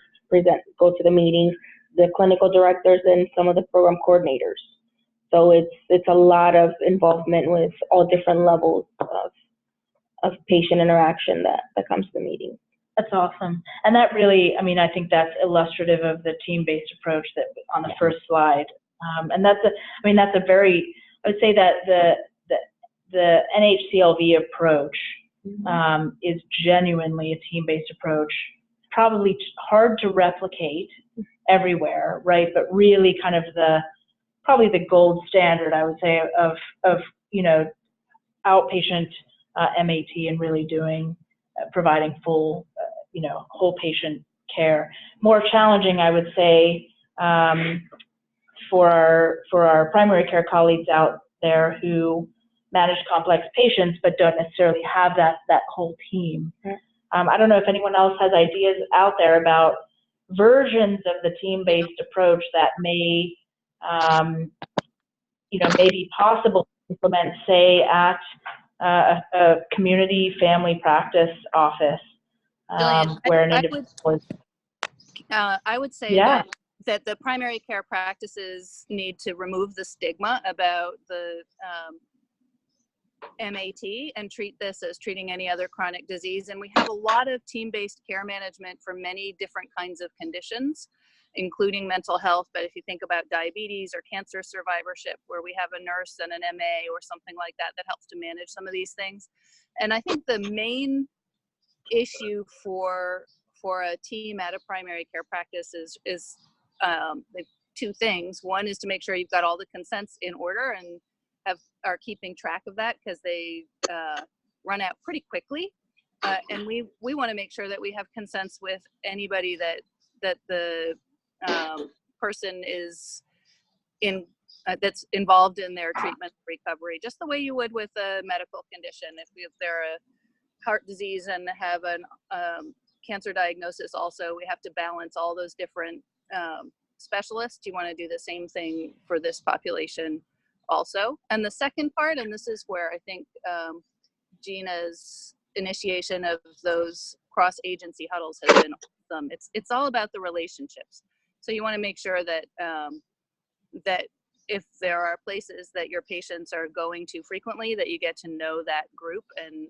go to the meetings, the clinical directors, and some of the program coordinators. So it's a lot of involvement with all different levels of patient interaction that comes to the meeting. That's awesome. And that really, I mean, I think that's illustrative of the team-based approach that on the first slide. And that's a very, I would say that the NHCLV approach is genuinely a team-based approach, probably hard to replicate everywhere, right? But really kind of probably the gold standard, I would say, of outpatient MAT and really providing full, whole patient care. More challenging, I would say, for our primary care colleagues out there who manage complex patients but don't necessarily have that whole team. I don't know if anyone else has ideas out there about versions of the team-based approach that may be possible to implement, say, at a community family practice office, where an individual is. I would say Yeah. that the primary care practices need to remove the stigma about the MAT and treat this as treating any other chronic disease. And we have a lot of team-based care management for many different kinds of conditions, including mental health. But if you think about diabetes or cancer survivorship, where we have a nurse and an MA or something like that helps to manage some of these things. And I think the main issue for a team at a primary care practice is two things. One is to make sure you've got all the consents in order and are keeping track of that, because they run out pretty quickly. And we want to make sure that we have consents with anybody that the person is that's involved in their treatment recovery, just the way you would with a medical condition. If they're a heart disease and have an cancer diagnosis also, we have to balance all those different specialists. You want to do the same thing for this population also. And the second part, and this is where I think Gina's initiation of those cross-agency huddles has been awesome. It's all about the relationships. So you want to make sure that that if there are places that your patients are going to frequently, that you get to know that group and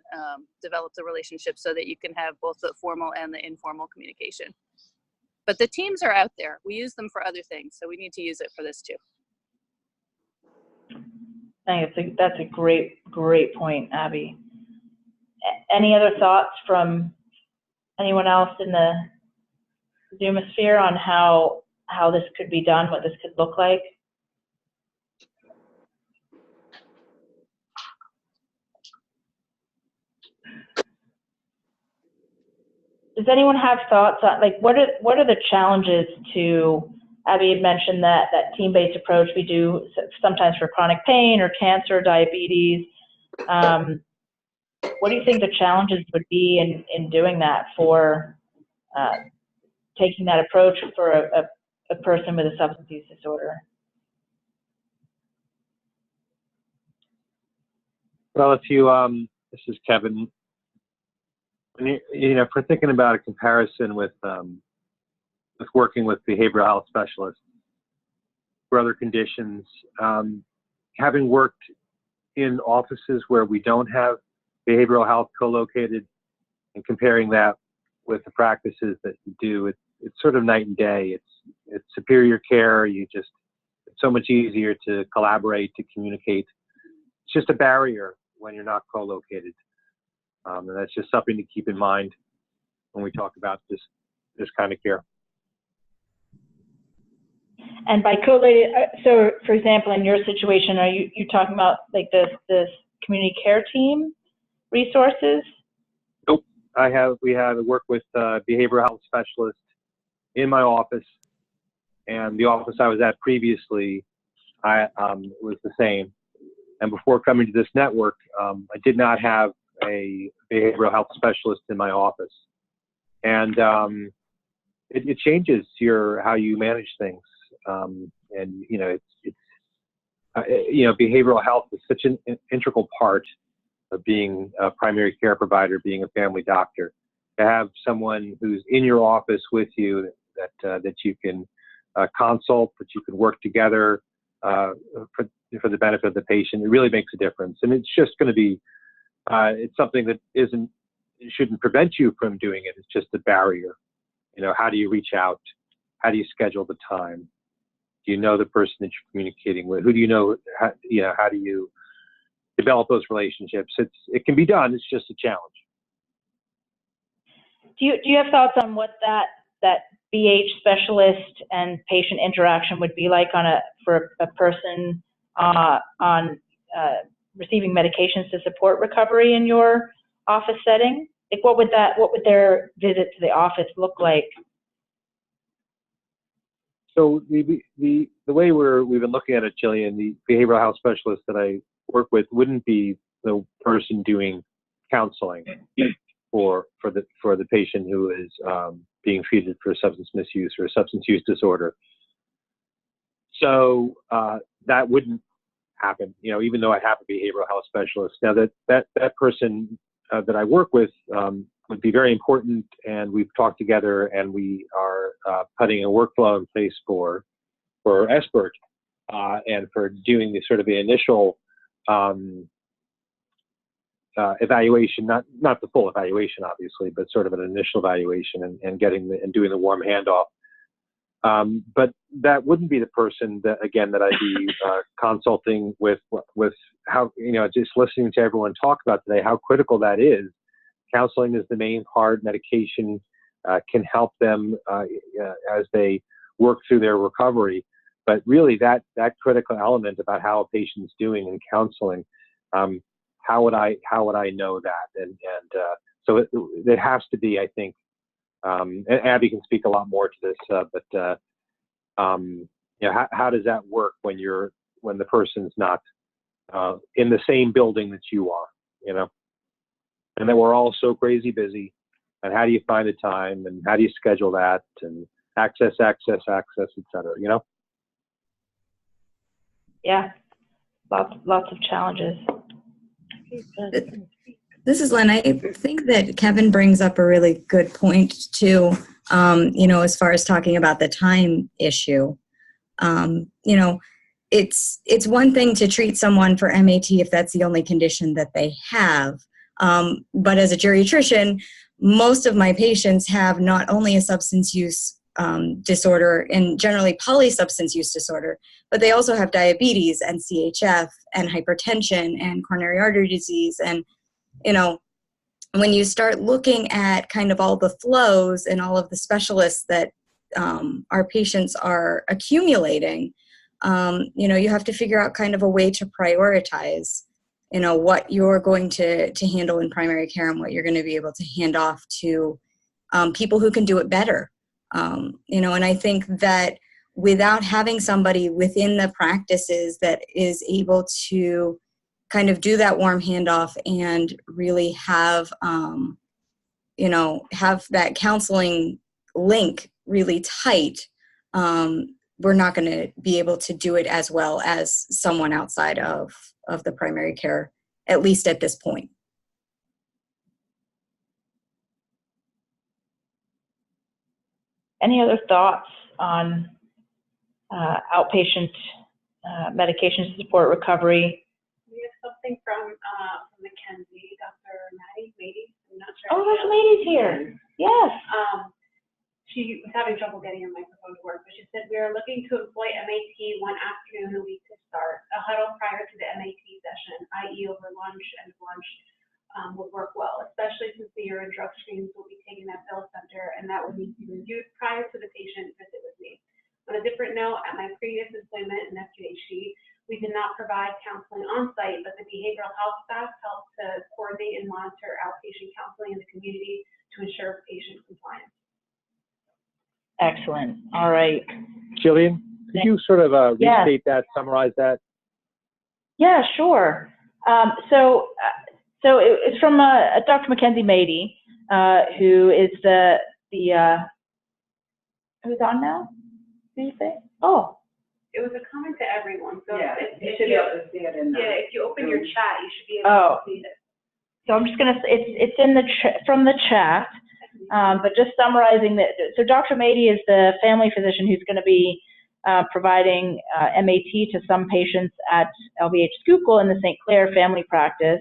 develop the relationship so that you can have both the formal and the informal communication. But the teams are out there. We use them for other things, so we need to use it for this too. I think that's a great point, Abby. Any other thoughts from anyone else in the Zoomosphere on how this could be done, what this could look like? Does anyone have thoughts on, like, what are the challenges to, Abby had mentioned that team-based approach we do sometimes for chronic pain or cancer, diabetes. What do you think the challenges would be in doing that for taking that approach for a person with a substance use disorder? Well, if you, this is Kevin. If we're thinking about a comparison with working with behavioral health specialists for other conditions, having worked in offices where we don't have behavioral health co-located and comparing that with the practices that you do, it's sort of night and day. It's superior care. It's so much easier to collaborate, to communicate. It's just a barrier when you're not co-located. And that's just something to keep in mind when we talk about this kind of care. And by co-located, so for example, in your situation, are you talking about like this community care team resources? Nope. We have worked with behavioral health specialists in my office And the office I was at previously, was the same. And before coming to this network, I did not have a behavioral health specialist in my office. And it changes how you manage things. And, you know, behavioral health is such an integral part of being a primary care provider, being a family doctor. To have someone who's in your office with you that you can consult, that you can work together for the benefit of the patient, it really makes a difference. And it's just going to be, it's something that shouldn't prevent you from doing it. It's just a barrier. You know, how do you reach out? How do you schedule the time? Do you know the person that you're communicating with? Who do you know? How do you develop those relationships? It can be done. It's just a challenge. Do you have thoughts on what that BH specialist and patient interaction would be like for a person on receiving medications to support recovery in your office setting? Like, what would their visit to the office look like? So the way we've been looking at it, Jillian, the behavioral health specialist that I work with wouldn't be the person doing counseling for the patient who is being treated for substance misuse or substance use disorder. So that wouldn't happen, you know, even though I have a behavioral health specialist. Now that person that I work with would be very important, and we've talked together, and we are putting a workflow in place for SBIRT and for doing the sort of the initial evaluation, not the full evaluation, obviously, but sort of an initial evaluation and doing the warm handoff. But that wouldn't be the person that I'd be consulting with how, you know, just listening to everyone talk about today, how critical that is. Counseling is the main part. Medication can help them as they work through their recovery. But really that critical element about how a patient's doing in counseling, how would I know that? And so it has to be, I think, and Abby can speak a lot more to this, but you know, how does that work when the person's not in the same building that you are, you know, and then we're all so crazy busy, and how do you find the time, and how do you schedule that, and access, et cetera, you know? Yeah, lots of challenges. This is Lynn. I think that Kevin brings up a really good point too, you know, as far as talking about the time issue. You know, it's one thing to treat someone for MAT if that's the only condition that they have. But as a geriatrician, most of my patients have not only a substance use disorder and generally polysubstance use disorder, but they also have diabetes and CHF and hypertension and coronary artery disease. And, you know, when you start looking at kind of all the flows and all of the specialists that our patients are accumulating, you know, you have to figure out kind of a way to prioritize, you know, what you're going to handle in primary care and what you're going to be able to hand off to people who can do it better. You know, and I think that without having somebody within the practices that is able to kind of do that warm handoff and really have, you know, have that counseling link really tight, we're not going to be able to do it as well as someone outside of the primary care, at least at this point. Any other thoughts on outpatient medications to support recovery? We have something from Mackenzie, Dr. Maddie. I'm not sure. Oh, Dr. Maddie's here. Yes. She was having trouble getting her microphone to work, but she said we are looking to employ MAT one afternoon a week to start. A huddle prior to the MAT session, i.e. over lunch and lunch, would work well, especially since the urine drug screens will be taken at Bill Center, and that would need to be reviewed prior to the patient visit with me. On a different note, at my previous employment in FQHC, we did not provide counseling on site, but the behavioral health staff helped to coordinate and monitor outpatient counseling in the community to ensure patient compliance. Excellent. All right. Jillian, could you sort of restate that, summarize that? Yeah, sure. So it's from Dr. Mackenzie Mady, who is who's on now? Did you say? Oh. It was a comment to everyone, so Yeah, if you should be able to see it in the. Yeah, if you open your chat, you should be able to see it. So I'm just gonna, it's in the from the chat, but just summarizing that. So Dr. Mady is the family physician who's going to be providing MAT to some patients at LVH Schuylkill in the St. Clair family practice,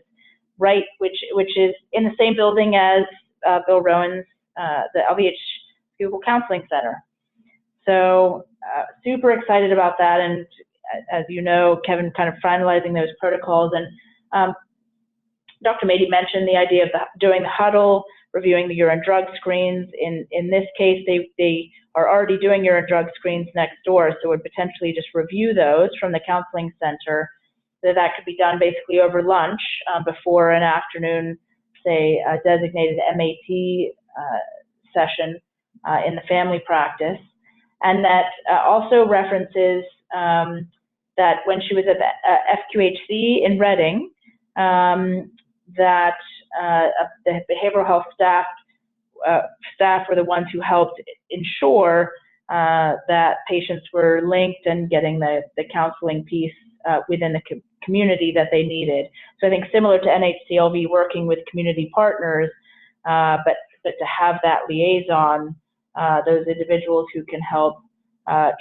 right? Which is in the same building as Bill Rowan's the LVH Schuylkill Counseling Center. So super excited about that, and as you know, Kevin kind of finalizing those protocols, and Dr. Mady mentioned the idea of doing the huddle, reviewing the urine drug screens. In this case, they are already doing urine drug screens next door, so would potentially just review those from the counseling center. So that could be done basically over lunch before an afternoon, say, a designated MAT session in the family practice. And that also references that when she was at the FQHC in Reading, that the behavioral health staff were the ones who helped ensure that patients were linked and getting the counseling piece within the community that they needed. So I think similar to NHCLV working with community partners, but to have that liaison, those individuals who can help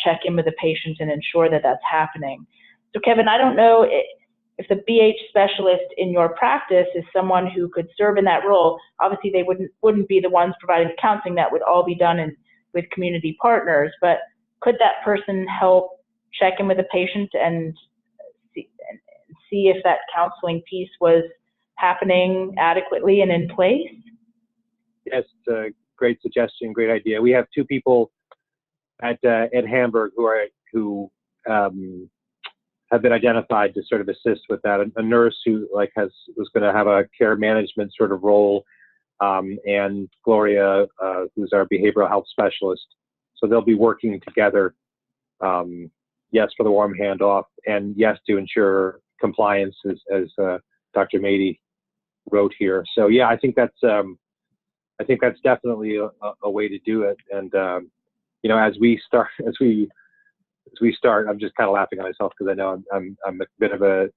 check in with the patient and ensure that that's happening. So Kevin, I don't know if the BH specialist in your practice is someone who could serve in that role. Obviously, they wouldn't be the ones providing the counseling. That would all be done with community partners. But could that person help check in with the patient and see if that counseling piece was happening adequately and in place? Yes, great suggestion, great idea. We have two people at Hamburg who have been identified to sort of assist with that. A nurse who was going to have a care management sort of role, and Gloria, who's our behavioral health specialist. So they'll be working together. Yes, for the warm handoff, and yes, to ensure compliance, as Dr. Mady wrote here. So yeah, I think that's definitely a way to do it. And you know, as we start, I'm just kind of laughing at myself because I know I'm a bit of a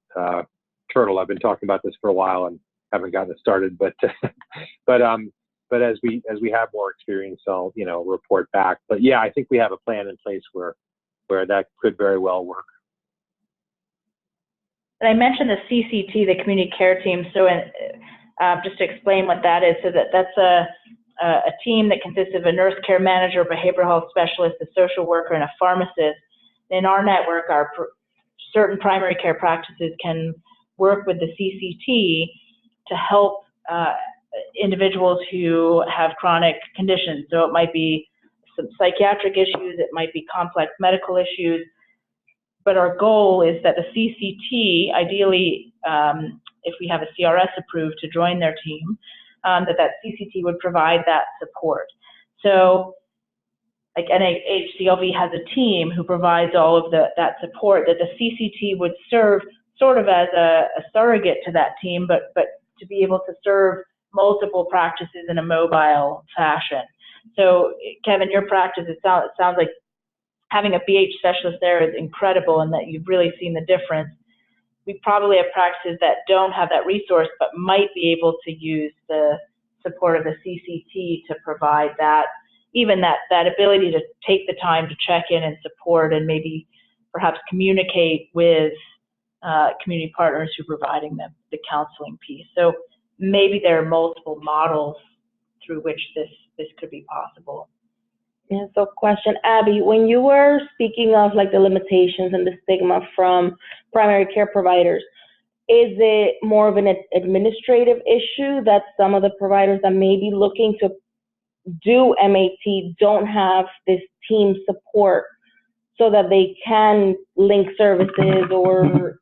turtle. I've been talking about this for a while and haven't gotten it started, but as we have more experience, I'll report back. But yeah, I think we have a plan in place where that could very well work. And I mentioned the CCT, the community care team. So just to explain what that is, so that's a team that consists of a nurse care manager, behavioral health specialist, a social worker, and a pharmacist. In our network, certain primary care practices can work with the CCT to help individuals who have chronic conditions. So it might be some psychiatric issues, it might be complex medical issues, but our goal is that the CCT, ideally, if we have a CRS approved to join their team, that CCT would provide that support. So like NHCLV has a team who provides all of that support, that the CCT would serve sort of as a surrogate to that team, but to be able to serve multiple practices in a mobile fashion. So Kevin, your practice, it sounds like having a BH specialist there is incredible, and that you've really seen the difference. We probably have practices that don't have that resource, but might be able to use the support of the CCT to provide that, even that ability to take the time to check in and support, and maybe perhaps communicate with community partners who are providing them the counseling piece. So maybe there are multiple models through which this could be possible. Yeah, so question, Abby, when you were speaking of like the limitations and the stigma from primary care providers, is it more of an administrative issue that some of the providers that may be looking to do MAT don't have this team support so that they can link services or,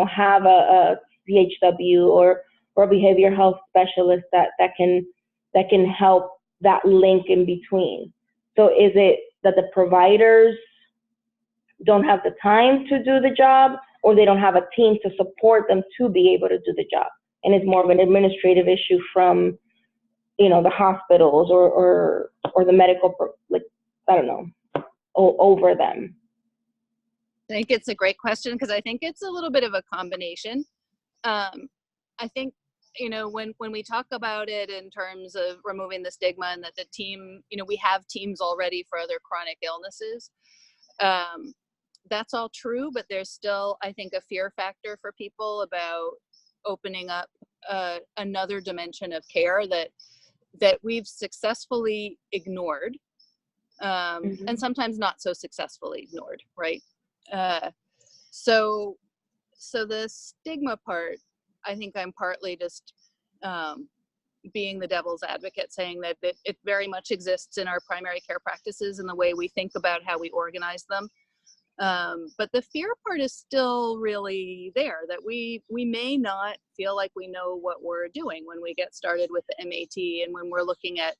have a CHW or a behavioral health specialist that can help that link in between? So is it that the providers don't have the time to do the job, or they don't have a team to support them to be able to do the job. And it's more of an administrative issue from, the hospitals or the medical, I don't know, over them. I think it's a great question because I think it's a little bit of a combination. I think, when we talk about it in terms of removing the stigma and that the team, we have teams already for other chronic illnesses. That's all true, but there's still, I think, a fear factor for people about opening up another dimension of care that we've successfully ignored, and sometimes not so successfully ignored, right? So the stigma part, I think I'm partly just being the devil's advocate, saying that it very much exists in our primary care practices and the way we think about how we organize them. But the fear part is still really there, that we may not feel like we know what we're doing when we get started with the MAT, and when we're looking at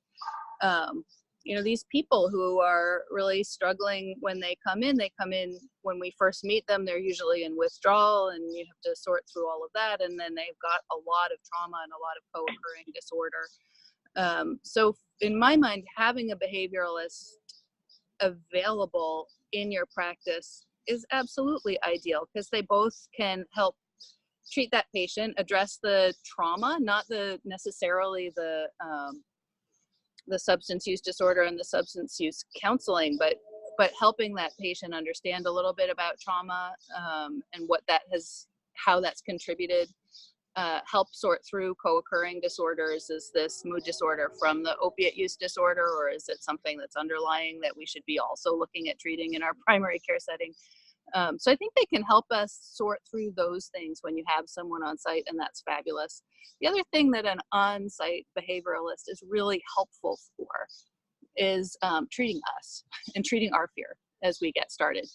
these people who are really struggling when they come in. When we first meet them, they're usually in withdrawal, and you have to sort through all of that. And then they've got a lot of trauma and a lot of co-occurring disorder. So in my mind, having a behavioralist available in your practice is absolutely ideal, because they both can help treat that patient, address the trauma, not necessarily the substance use disorder and the substance use counseling, but helping that patient understand a little bit about trauma, and how that's contributed, help sort through co-occurring disorders. Is this mood disorder from the opiate use disorder, or is it something that's underlying that we should be also looking at treating in our primary care setting? So I think they can help us sort through those things when you have someone on site, and that's fabulous. The other thing that an on-site behavioralist is really helpful for is treating us and treating our fear as we get started,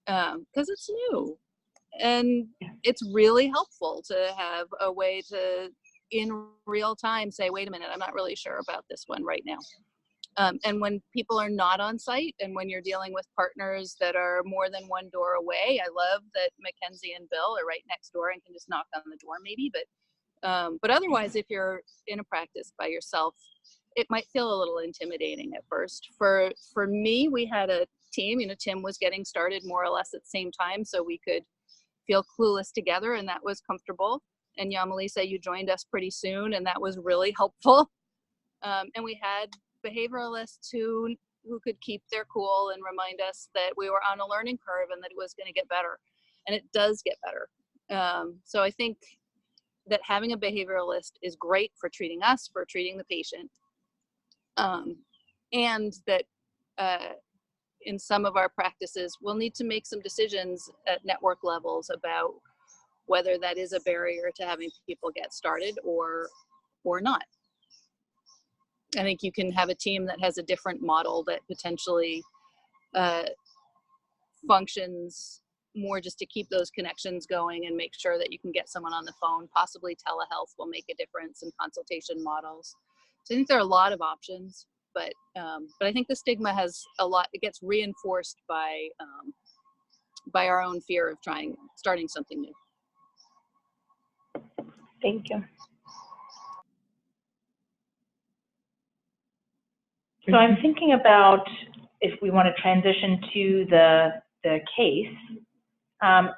because it's new. And it's really helpful to have a way to, in real time, say, wait a minute, I'm not really sure about this one right now. And when people are not on site, and when you're dealing with partners that are more than one door away, I love that Mackenzie and Bill are right next door and can just knock on the door maybe. But otherwise, if you're in a practice by yourself, it might feel a little intimidating at first. For me, we had a team. Tim was getting started more or less at the same time, so we could feel clueless together, and that was comfortable. And Yamalisa, you joined us pretty soon, and that was really helpful. And we had behavioralists who could keep their cool and remind us that we were on a learning curve and that it was going to get better, and it does get better. So I think that having a behavioralist is great for treating us, for treating the patient, and that in some of our practices, we'll need to make some decisions at network levels about whether that is a barrier to having people get started or not. I think you can have a team that has a different model that potentially functions more just to keep those connections going and make sure that you can get someone on the phone. Possibly telehealth will make a difference, in consultation models. So I think there are a lot of options, but I think the stigma has a lot. It gets reinforced by our own fear of starting something new. Thank you. So I'm thinking about if we want to transition to the case.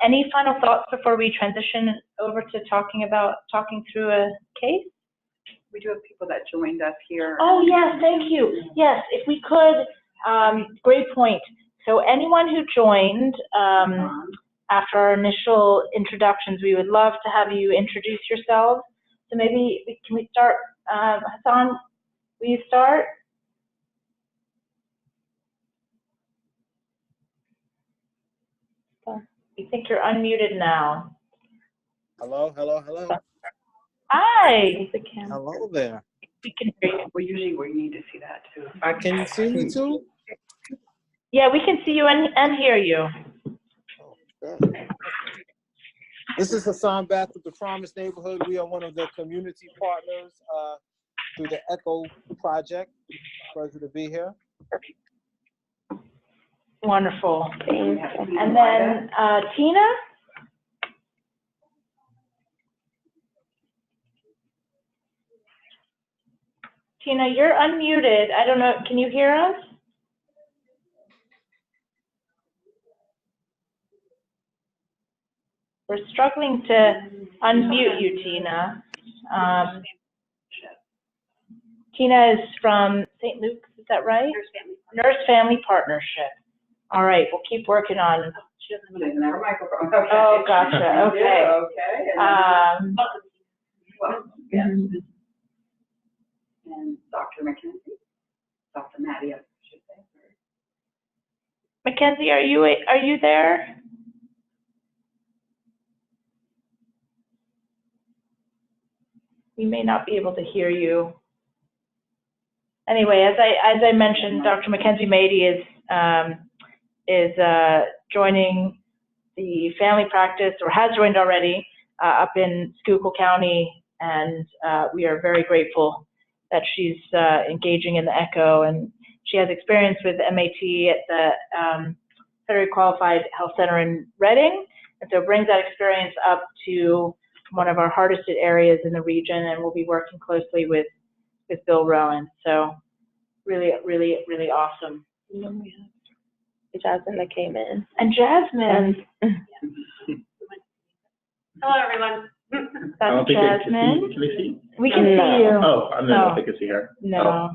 Any final thoughts before we transition over to talking through a case? We do have people that joined us here. Oh, yes, thank you. Yes, if we could, great point. So anyone who joined after our initial introductions, we would love to have you introduce yourselves. So maybe, can we start? Hassan, will you start? I think you're unmuted now. Hello, hello, hello. Hi. Hello there. We can hear you. Well, usually we need to see that too. Can you see me too? Yeah, we can see you and hear you. Oh, good. This is Hassan Bath with the Promise Neighborhood. We are one of the community partners through the ECHO project. Pleasure to be here. Wonderful. Thank you. And then Tina? Tina, you're unmuted. I don't know, can you hear us? We're struggling to unmute you, Tina. Tina is from St. Luke's, is that right? Nurse Family Partnership. All right, we'll keep working on. She doesn't have a microphone. Okay. Oh, gotcha. Okay. Yeah, okay. Mhm. And Dr. McKenzie, Dr. Maddie, I should say. Mackenzie, are you there? We may not be able to hear you. Anyway, as I mentioned, Dr. Mackenzie Mady is joining the family practice, or has joined already, up in Schuylkill County, and we are very grateful that she's engaging in the ECHO, and she has experience with MAT at the Federally Qualified Health Center in Reading, and so brings that experience up to one of our hardest hit areas in the region, and we'll be working closely with Bill Rowan. So really, really, really awesome. And then we have Jasmine that came in. And Jasmine. Hello, everyone. That's Jasmine. Can they see? We can see you. Oh, I don't know if they can see her. No. Oh.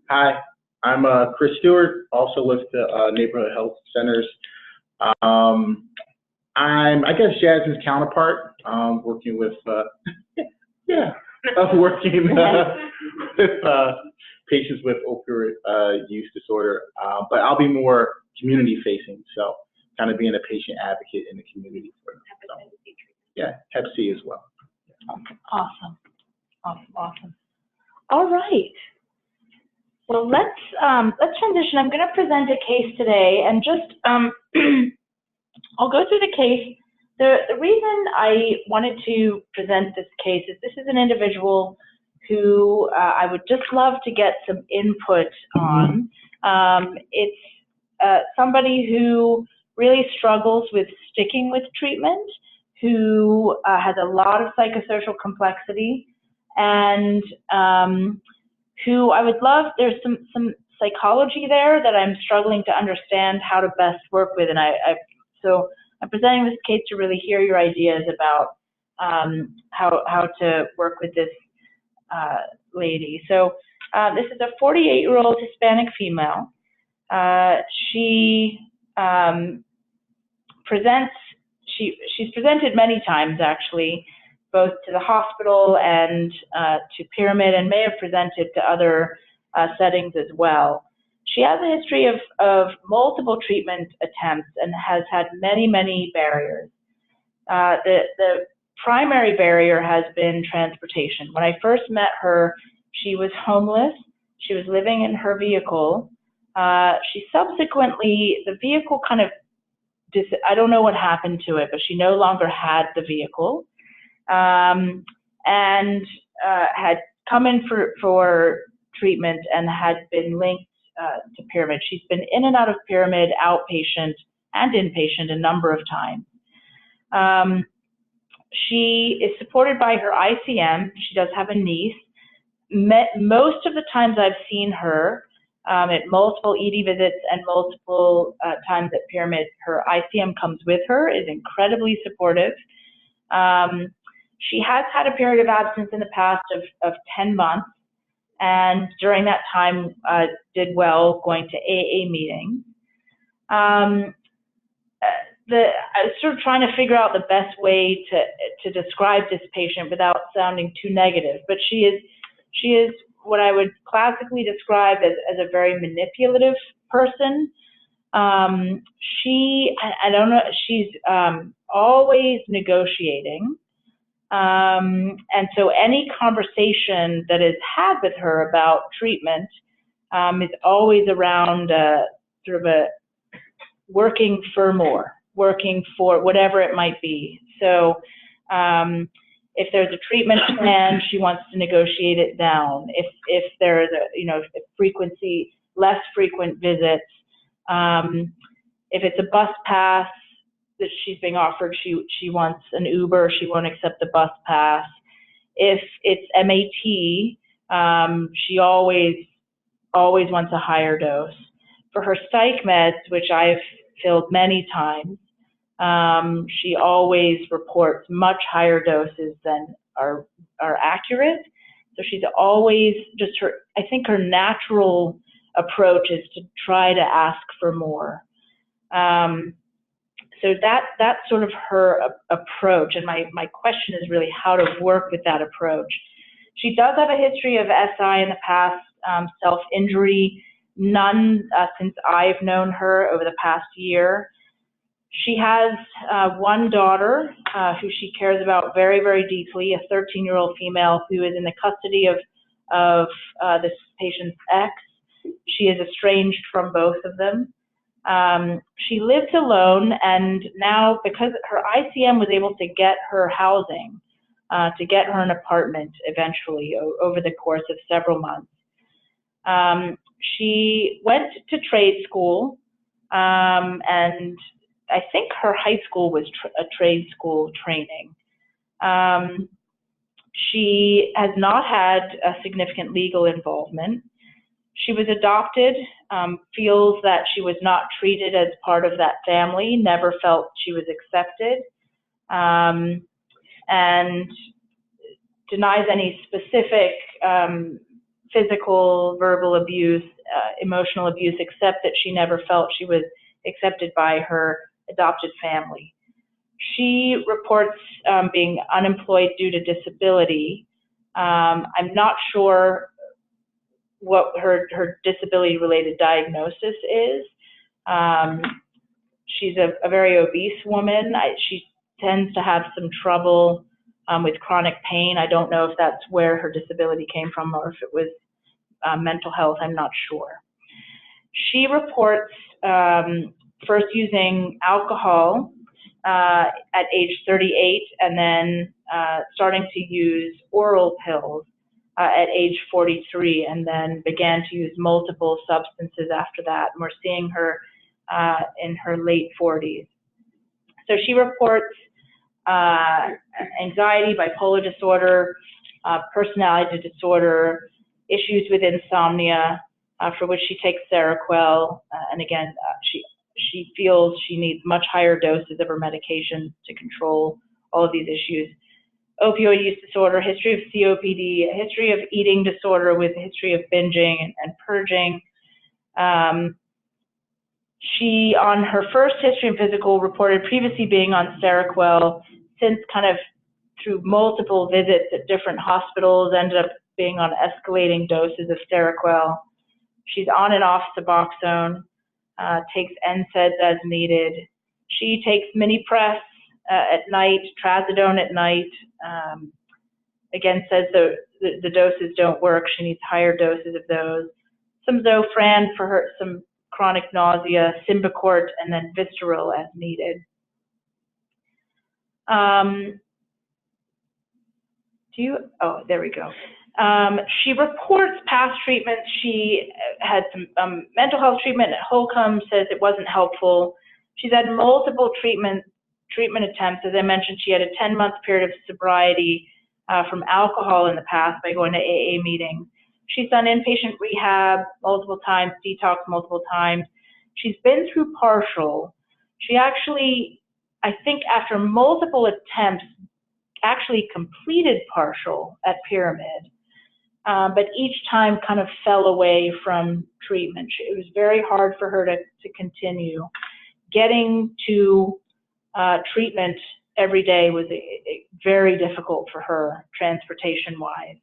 Hi, I'm Chris Stewart, also with the Neighborhood Health Centers. I'm, I guess, Jasmine's counterpart, working with, working with patients with opioid use disorder, but I'll be more community facing, so kind of being a patient advocate in the community for them. So, yeah, Hep C as well. Awesome. Awesome. All right. Well, let's transition. I'm going to present a case today, and just I'll go through the case. The reason I wanted to present this case is this is an individual who I would just love to get some input on. It's somebody who really struggles with sticking with treatment, who has a lot of psychosocial complexity, and who I would love, there's some psychology there that I'm struggling to understand how to best work with, and so I'm presenting this case to really hear your ideas about how to work with this lady. So this is a 48-year-old Hispanic female. She she's presented many times, actually, both to the hospital and to Pyramid, and may have presented to other settings as well. She has a history of multiple treatment attempts and has had many, many barriers. The primary barrier has been transportation. When I first met her, she was homeless. She was living in her vehicle. She subsequently, the vehicle kind of, I don't know what happened to it, but she no longer had the vehicle, and had come in for treatment and had been linked to Pyramid. She's been in and out of Pyramid, outpatient and inpatient, a number of times. She is supported by her ICM. She does have a niece. Most of the times I've seen her at multiple ED visits and multiple times at Pyramid, her ICM comes with her, is incredibly supportive. She has had a period of absence in the past of 10 months, and during that time did well going to AA meetings. I was sort of trying to figure out the best way to describe this patient without sounding too negative, but she is what I would classically describe as a very manipulative person. I don't know, she's always negotiating. And so any conversation that is had with her about treatment is always around sort of a working for more, working for whatever it might be. So if there's a treatment plan, she wants to negotiate it down. If there's a, if frequency, less frequent visits, If it's a bus pass that she's being offered, she wants an Uber, she won't accept the bus pass. If it's MAT, she always wants a higher dose. For her psych meds, which I've filled many times, she always reports much higher doses than are accurate. So she's always just I think her natural approach is to try to ask for more. So that's sort of her approach. And my question is really how to work with that approach. She does have a history of SI in the past, self-injury, none since I've known her over the past year. She has one daughter who she cares about very, very deeply, a 13-year-old female who is in the custody of this patient's ex. She is estranged from both of them. She lives alone, and now because her ICM was able to get her housing, to get her an apartment eventually over the course of several months. She went to trade school, and I think her high school was a trade school training. She has not had a significant legal involvement. She was adopted, feels that she was not treated as part of that family, never felt she was accepted, and denies any specific physical, verbal abuse, emotional abuse, except that she never felt she was accepted by her adopted family. She reports being unemployed due to disability. I'm not sure what her disability-related diagnosis is. She's a very obese woman. She tends to have some trouble with chronic pain. I don't know if that's where her disability came from or if it was mental health. I'm not sure. She reports first using alcohol at age 38 and then starting to use oral pills at age 43, and then began to use multiple substances after that. And we're seeing her in her late 40s. So she reports anxiety, bipolar disorder, personality disorder, issues with insomnia, for which she takes Seroquel. And again, she feels she needs much higher doses of her medication to control all of these issues. Opioid use disorder, history of COPD, a history of eating disorder with a history of binging and purging. She, on her first history and physical, reported previously being on Seroquel, since kind of through multiple visits at different hospitals, ended up being on escalating doses of Seroquel. She's on and off Suboxone, takes NSAIDs as needed. She takes Minipress at night, Trazodone at night. Again, says the doses don't work. She needs higher doses of those. Some Zofran for her, some chronic nausea, Symbicort, and then Visceral as needed. Oh, there we go. She reports past treatments. She had some mental health treatment at Holcomb, says it wasn't helpful. She's had multiple treatment attempts. As I mentioned, she had a 10-month period of sobriety from alcohol in the past by going to AA meetings. She's done inpatient rehab multiple times, detox multiple times. She's been through partial. She actually, I think after multiple attempts, actually completed partial at Pyramid, but each time kind of fell away from treatment. It was very hard for her to continue. Getting to treatment every day was very difficult for her, transportation-wise.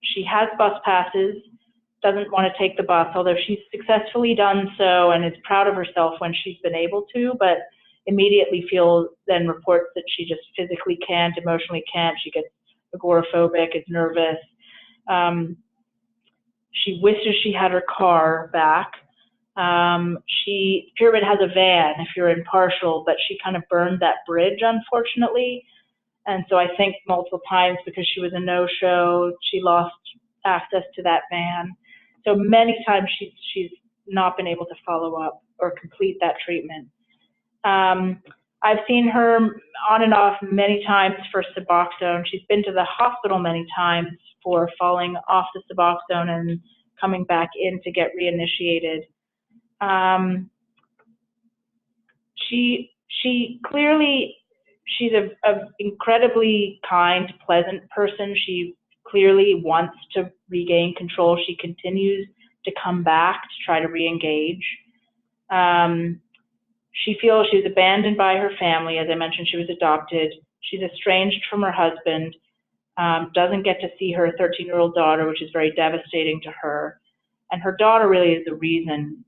She has bus passes, doesn't want to take the bus, although she's successfully done so and is proud of herself when she's been able to, but immediately then reports that she just physically can't, emotionally can't. She gets agoraphobic, is nervous. She wishes she had her car back. Pyramid has a van if you're in partial, but she kind of burned that bridge, unfortunately. And so I think multiple times because she was a no-show, she lost access to that van. So many times she's not been able to follow up or complete that treatment. I've seen her on and off many times for Suboxone. She's been to the hospital many times for falling off the Suboxone and coming back in to get reinitiated. She clearly, she's a incredibly kind, pleasant person. She clearly wants to regain control. She continues to come back to try to re-engage. She feels she was abandoned by her family. As I mentioned, she was adopted. She's estranged from her husband, doesn't get to see her 13-year-old daughter, which is very devastating to her. And her daughter really is the reason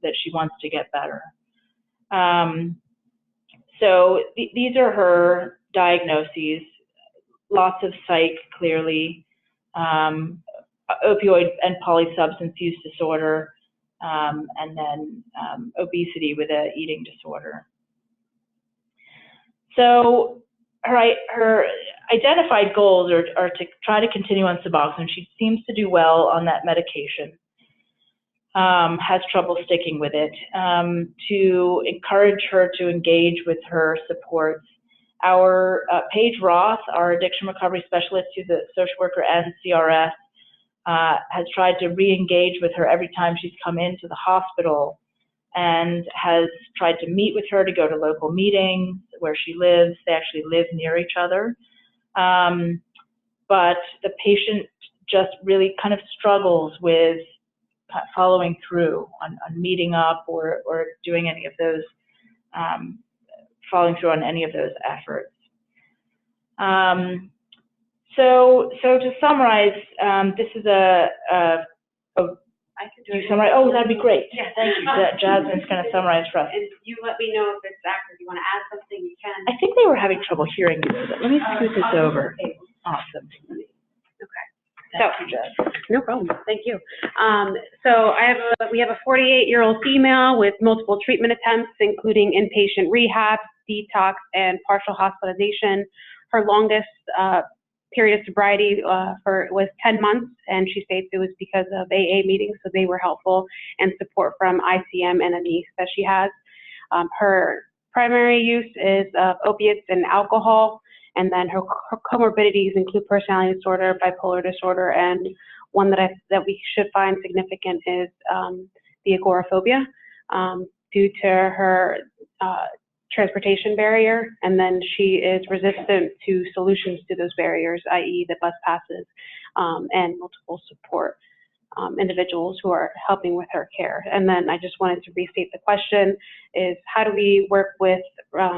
that she wants to get better. So these are her diagnoses. Lots of psych, clearly, opioid and polysubstance use disorder, and then obesity with an eating disorder. So her identified goals are to try to continue on Suboxone. She seems to do well on that medication, has trouble sticking with it. To encourage her to engage with her supports, our Paige Roth, our addiction recovery specialist, who's a social worker and CRS, has tried to re-engage with her every time she's come into the hospital, and has tried to meet with her to go to local meetings where she lives. They actually live near each other. But the patient just really kind of struggles with following through on meeting up or doing any of those, following through on any of those efforts. So to summarize, this is I can do you summarize? Oh, that'd be great. Yeah. Thank you. Jasmine's going to summarize for us. And you let me know if it's accurate. If you want to add something, you can. I think they were having trouble hearing you. Let me scoot this over. Awesome. Okay. Thank you, Jess. No problem. Thank you. So we have a 48-year-old female with multiple treatment attempts, including inpatient rehab, detox, and partial hospitalization. Her longest period of sobriety was 10 months, and she states it was because of AA meetings, so they were helpful, and support from ICM and a niece that she has. Her primary use is of opiates and alcohol, and then her comorbidities include personality disorder, bipolar disorder, and one that we should find significant is the agoraphobia due to her transportation barrier, and then she is resistant to solutions to those barriers, i.e. the bus passes and multiple support individuals who are helping with her care. And then I just wanted to restate the question is how do we work with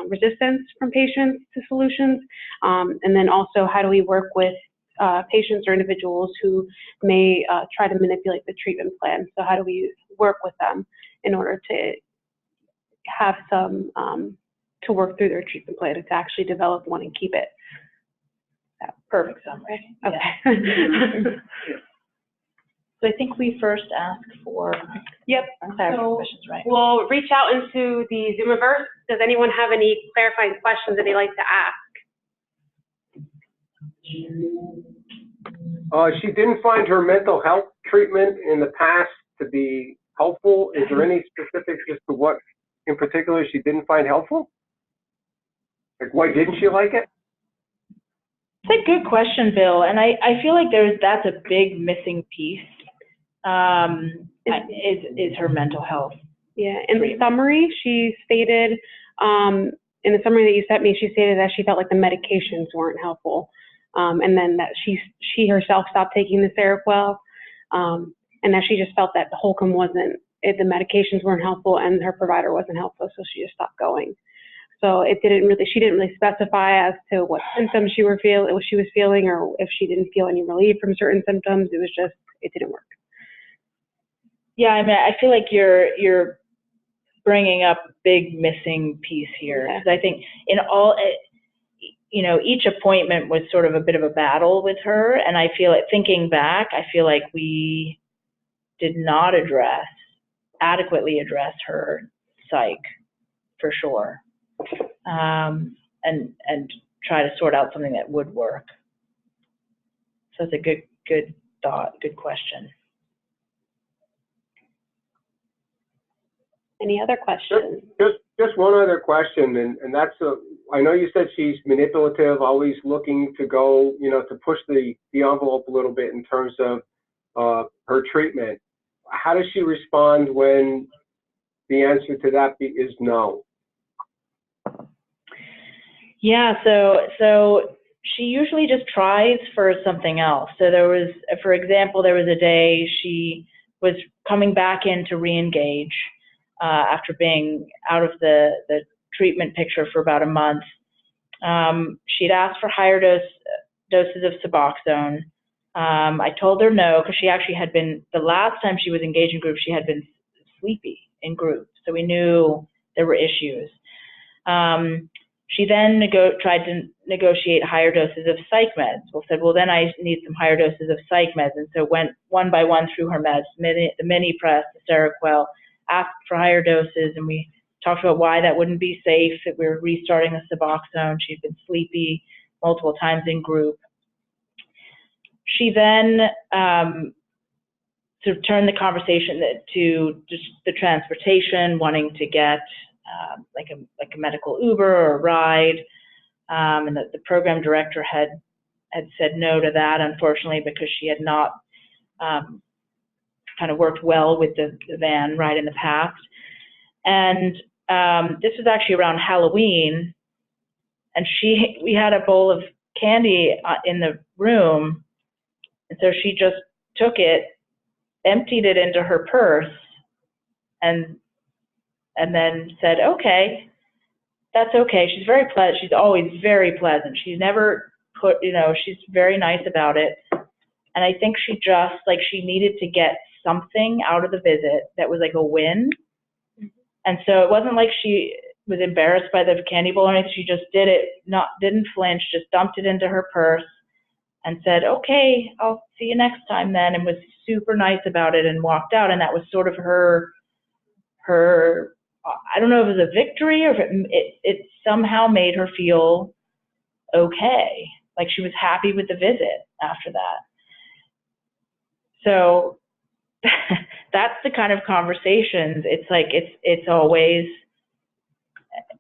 resistance from patients to solutions? And then also how do we work with patients or individuals who may try to manipulate the treatment plan? So how do we work with them in order to have some to work through their treatment plan, to actually develop one and keep it? Perfect summary. Okay. Yeah. So I think we first ask for questions, right? We'll reach out into the Zoomiverse. Does anyone have any clarifying questions that they'd like to ask? She didn't find her mental health treatment in the past to be helpful. Is there any specifics as to what in particular she didn't find helpful? Like, why didn't she like it? It's a good question, Bill, and I feel like that's a big missing piece. Is her mental health. Yeah, in the summary, she stated, in the summary that you sent me, she stated that she felt like the medications weren't helpful, and then that she herself stopped taking the Seroquel, and that she just felt that the Holcomb the medications weren't helpful and her provider wasn't helpful, so she just stopped going. So she didn't really specify as to what symptoms she was feeling, or if she didn't feel any relief from certain symptoms. It was just, it didn't work. Yeah, I mean, I feel like you're bringing up a big missing piece here, because I think each appointment was sort of a bit of a battle with her, and I feel like, thinking back, I feel like we did not adequately address her psych, for sure, and try to sort out something that would work. So it's a good thought, good question. Any other questions? Just one other question, and that's I know you said she's manipulative, always looking to go, to push the envelope a little bit in terms of her treatment. How does she respond when the answer to that is no? Yeah, so she usually just tries for something else. So there was, for example, there was a day she was coming back in to re-engage after being out of the treatment picture for about a month. She'd asked for higher doses of Suboxone. I told her no, because she actually had been, the last time she was engaged in group, she had been sleepy in group. So we knew there were issues. She then tried to negotiate higher doses of psych meds. Well, said, well, then I need some higher doses of psych meds. And so went one by one through her meds, the Minipress, the Seroquel, asked for higher doses, and we talked about why that wouldn't be safe, that we were restarting the Suboxone. She'd been sleepy multiple times in group. She then sort of turned the conversation to just the transportation, wanting to get like a medical Uber or a ride, and the program director had said no to that, unfortunately, because she had not kind of worked well with the van ride in the past. And this was actually around Halloween, and we had a bowl of candy in the room, and so she just took it, emptied it into her purse, and then said, okay, that's okay. She's very pleasant. She's always very pleasant. She's never she's very nice about it. And I think she just, she needed to get something out of the visit that was like a win. And so it wasn't like she was embarrassed by the candy bowl or anything. She just did it, didn't flinch, just dumped it into her purse and said, okay, I'll see you next time then, and was super nice about it and walked out. And that was sort of her, I don't know if it was a victory or if it somehow made her feel okay. Like she was happy with the visit after that. So that's the kind of conversations. It's like, it's always,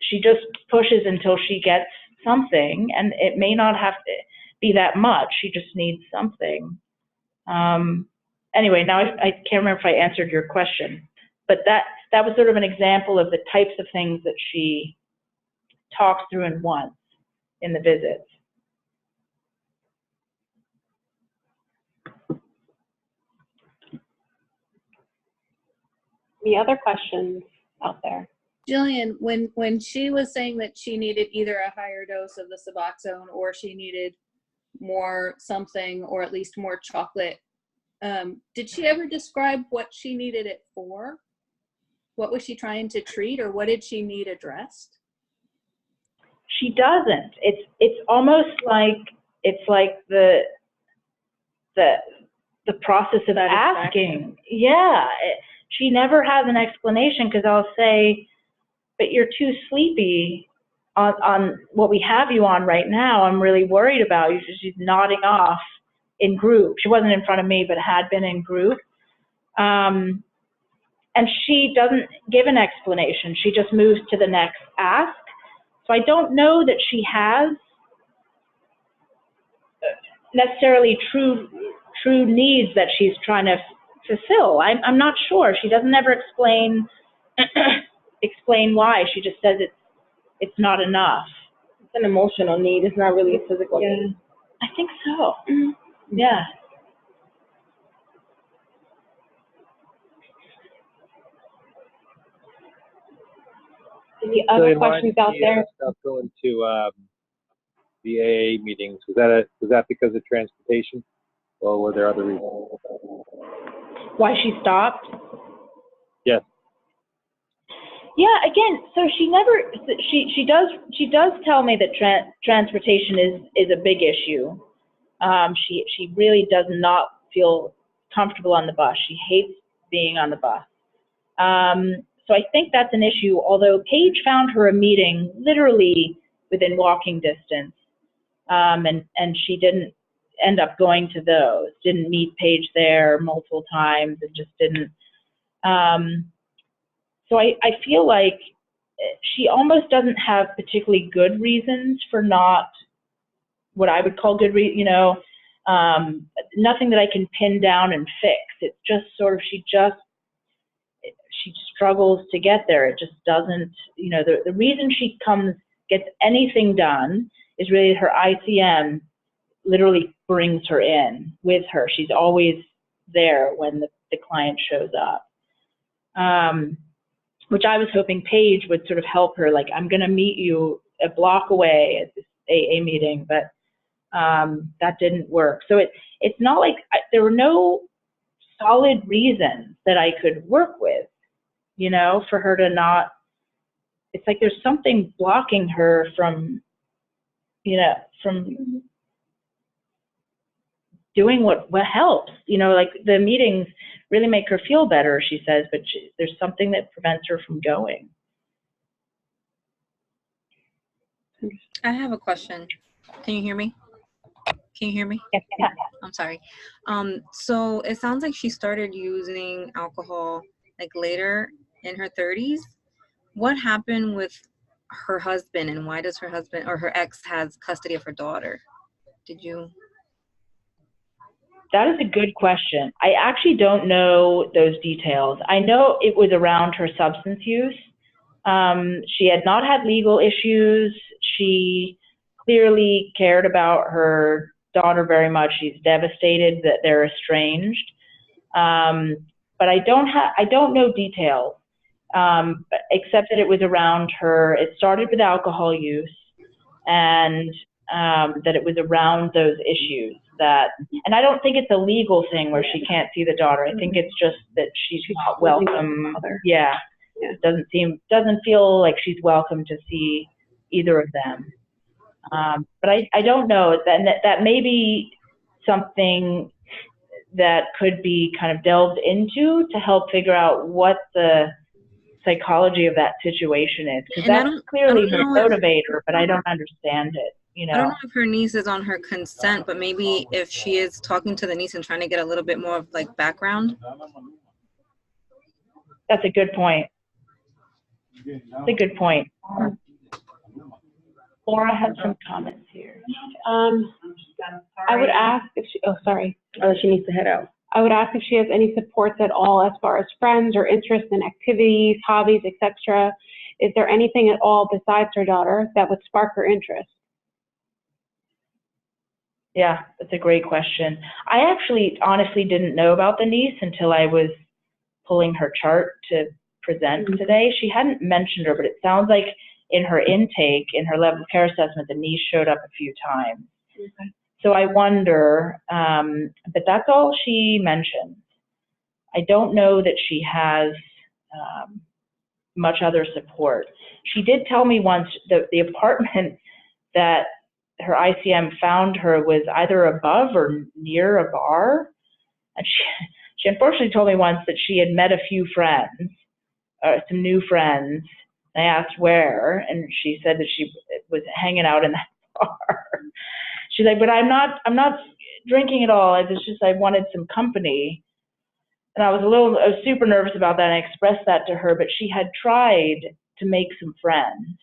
she just pushes until she gets something, and it may not have to be that much. She just needs something. Anyway, now I can't remember if I answered your question, but that was sort of an example of the types of things that she talks through and wants in the visits. Any other questions out there? Jillian, when she was saying that she needed either a higher dose of the Suboxone or she needed more something, or at least more chocolate, did she ever describe what she needed it for? What was she trying to treat, or what did she need addressed? She doesn't. It's almost like the process of asking. Yeah, she never has an explanation, because I'll say, but you're too sleepy on what we have you on right now. I'm really worried about you. She's nodding off in group. She wasn't in front of me, but had been in group. And she doesn't give an explanation. She just moves to the next ask. So I don't know that she has necessarily true needs that she's trying to fulfill. I'm not sure. She doesn't ever explain why. She just says it's not enough. It's an emotional need. It's not really a physical need. I think so. Mm-hmm. Yeah. Any other questions out there? Stuff going to the AA meetings, was that because of transportation, or were there other reasons? Why she stopped? Yes. Yeah, again, so she does tell me that transportation is a big issue. She really does not feel comfortable on the bus. She hates being on the bus. So I think that's an issue, although Paige found her a meeting literally within walking distance, and she didn't end up going to those, didn't meet Paige there multiple times, and just didn't. So I feel like she almost doesn't have particularly good reasons for not what I would call good, nothing that I can pin down and fix. It's just sort of, she struggles to get there. It just doesn't, the reason she gets anything done is really her ICM literally brings her in with her. She's always there when the client shows up. Which I was hoping Paige would sort of help her, like, I'm going to meet you a block away at this AA meeting, but that didn't work. So it's not like there were no solid reasons that I could work with, for her to not, it's like there's something blocking her from doing what helps, like the meetings really make her feel better, she says, but there's something that prevents her from going. I have a question. Can you hear me? Can you hear me? Yeah. I'm sorry. So it sounds like she started using alcohol like later in her 30s. What happened with her husband, and why does her husband or her ex has custody of her daughter? Did you? That is a good question. I actually don't know those details. I know it was around her substance use. She had not had legal issues. She clearly cared about her daughter very much. She's devastated that they're estranged. But I don't know details, except that it was around her. It started with alcohol use, and that it was around those issues. And I don't think it's a legal thing where she can't see the daughter. I think it's just that she's not welcome. Yeah. Doesn't feel like she's welcome to see either of them. But I don't know. That may be something that could be kind of delved into to help figure out what the psychology of that situation is. Because that's clearly her motivator, but I don't understand it. I don't know if her niece is on her consent, but maybe if she is talking to the niece and trying to get a little bit more of like background. That's a good point. That's a good point. Laura has some comments here. I would ask if she, she needs to head out. I would ask if she has any supports at all as far as friends or interests in activities, hobbies, etc. Is there anything at all besides her daughter that would spark her interest? Yeah, that's a great question. I actually honestly didn't know about the niece until I was pulling her chart to present today. She hadn't mentioned her, but it sounds like in her intake, in her level of care assessment, the niece showed up a few times. Okay. So I wonder, but that's all she mentioned. I don't know that she has much other support. She did tell me once that the apartment that her ICM found her was either above or near a bar. And she unfortunately told me once that she had met a few friends, some new friends. I asked where, and she said that she was hanging out in that bar. She's like, but I'm not drinking at all. It's just I wanted some company. And I was super nervous about that, and I expressed that to her, but she had tried to make some friends.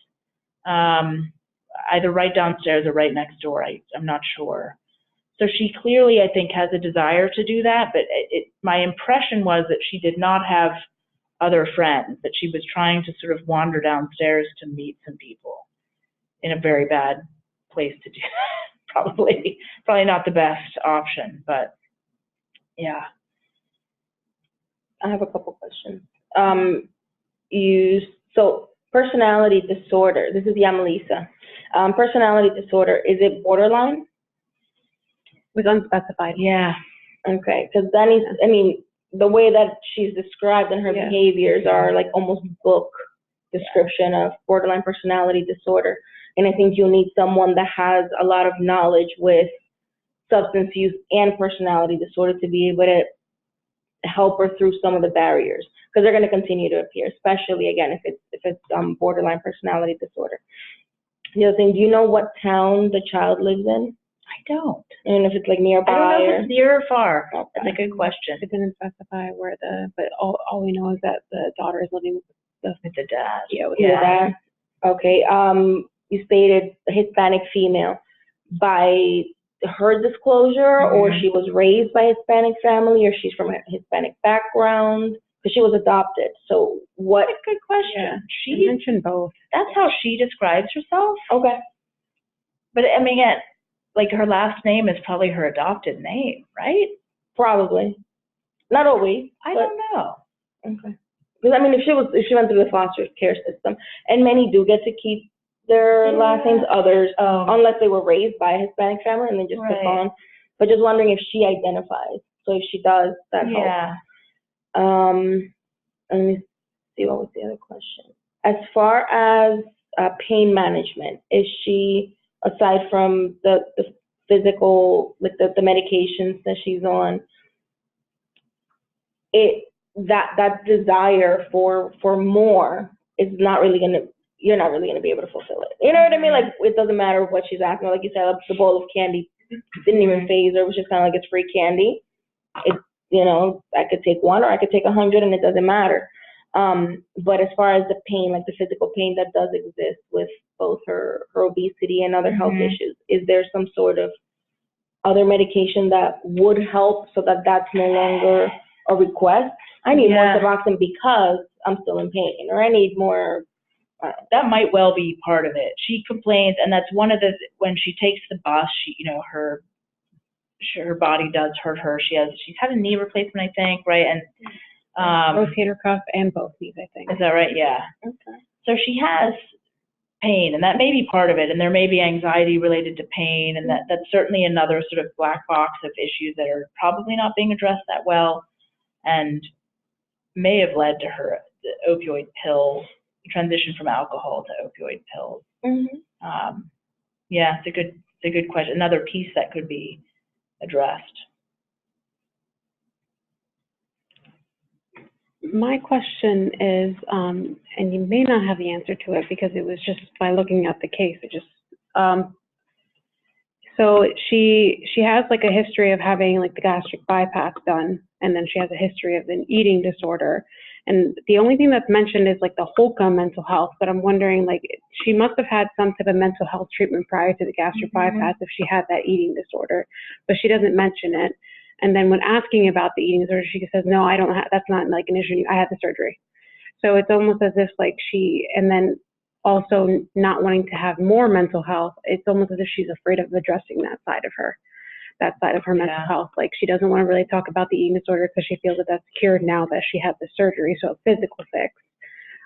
Either right downstairs or right next door. I'm not sure. So she clearly, I think, has a desire to do that, but my impression was that she did not have other friends, that she was trying to sort of wander downstairs to meet some people in a very bad place to do that. Probably not the best option, but yeah. I have a couple questions. So personality disorder, this is Yamelisa. Personality disorder, is it borderline? With unspecified. Yeah. Okay, because the way that she's described and her behaviors are like almost book description of borderline personality disorder. And I think you'll need someone that has a lot of knowledge with substance use and personality disorder to be able to help her through some of the barriers, because they're going to continue to appear, especially again if it's borderline personality disorder. The other thing, do you know what town the child lives in? I don't. And if it's like nearby. I don't know if it's near or far. That's a good question. It didn't specify but all we know is that the daughter is living with With the dad. Yeah, with your dad. Okay. You stated Hispanic female. By her disclosure, or she was raised by a Hispanic family, or she's from a Hispanic background? Because she was adopted. So what? That's a good question. Yeah, She mentioned both. That's how she describes herself. Okay. But I mean, again, like her last name is probably her adopted name, right? Probably. Not always. I don't know. Okay. Because I mean, if she went through the foster care system, and many do get to keep their last names, others, unless they were raised by a Hispanic family and they just took on. But just wondering if she identifies. So if she does, that helps. Let me see, what was the other question? As far as pain management, is she, aside from the physical, like the medications that she's on, that desire for more is not really gonna, you're not really gonna be able to fulfill it. You know what I mean? Like, it doesn't matter what she's asking. Like you said, the bowl of candy didn't even phase her. It was just kind of like, it's free candy. It, you know, I could take one or I could take 100 and it doesn't matter. But as far as the pain, like the physical pain that does exist with both her obesity and other health issues, is there some sort of other medication that would help so that that's no longer a request? I need more Suboxone because I'm still in pain, or I need more. That might well be part of it. She complains, and that's one of the, when she takes the bus, she, you know, her body does hurt her. She's had a knee replacement, I think, right? And rotator cuff and both knees, I think. Is that right? Yeah. Okay. So she has pain, and that may be part of it, and there may be anxiety related to pain, and that's certainly another sort of black box of issues that are probably not being addressed that well, and may have led to her the opioid pill transition from alcohol to opioid pills. Yeah, it's a good question. Another piece that could be addressed. My question is, and you may not have the answer to it because it was just by looking at the case. It just, so she has like a history of having like the gastric bypass done, and then she has a history of an eating disorder. And the only thing that's mentioned is like the HOCA mental health, but I'm wondering, like, she must have had some type of mental health treatment prior to the gastric bypass if she had that eating disorder, but she doesn't mention it. And then when asking about the eating disorder, she says, no, I don't have, that's not like an issue. I had the surgery. So it's almost as if like she, and then also not wanting to have more mental health, it's almost as if she's afraid of addressing that side of her mental health. Like, she doesn't want to really talk about the eating disorder because she feels that that's cured now that she had the surgery, so a physical fix.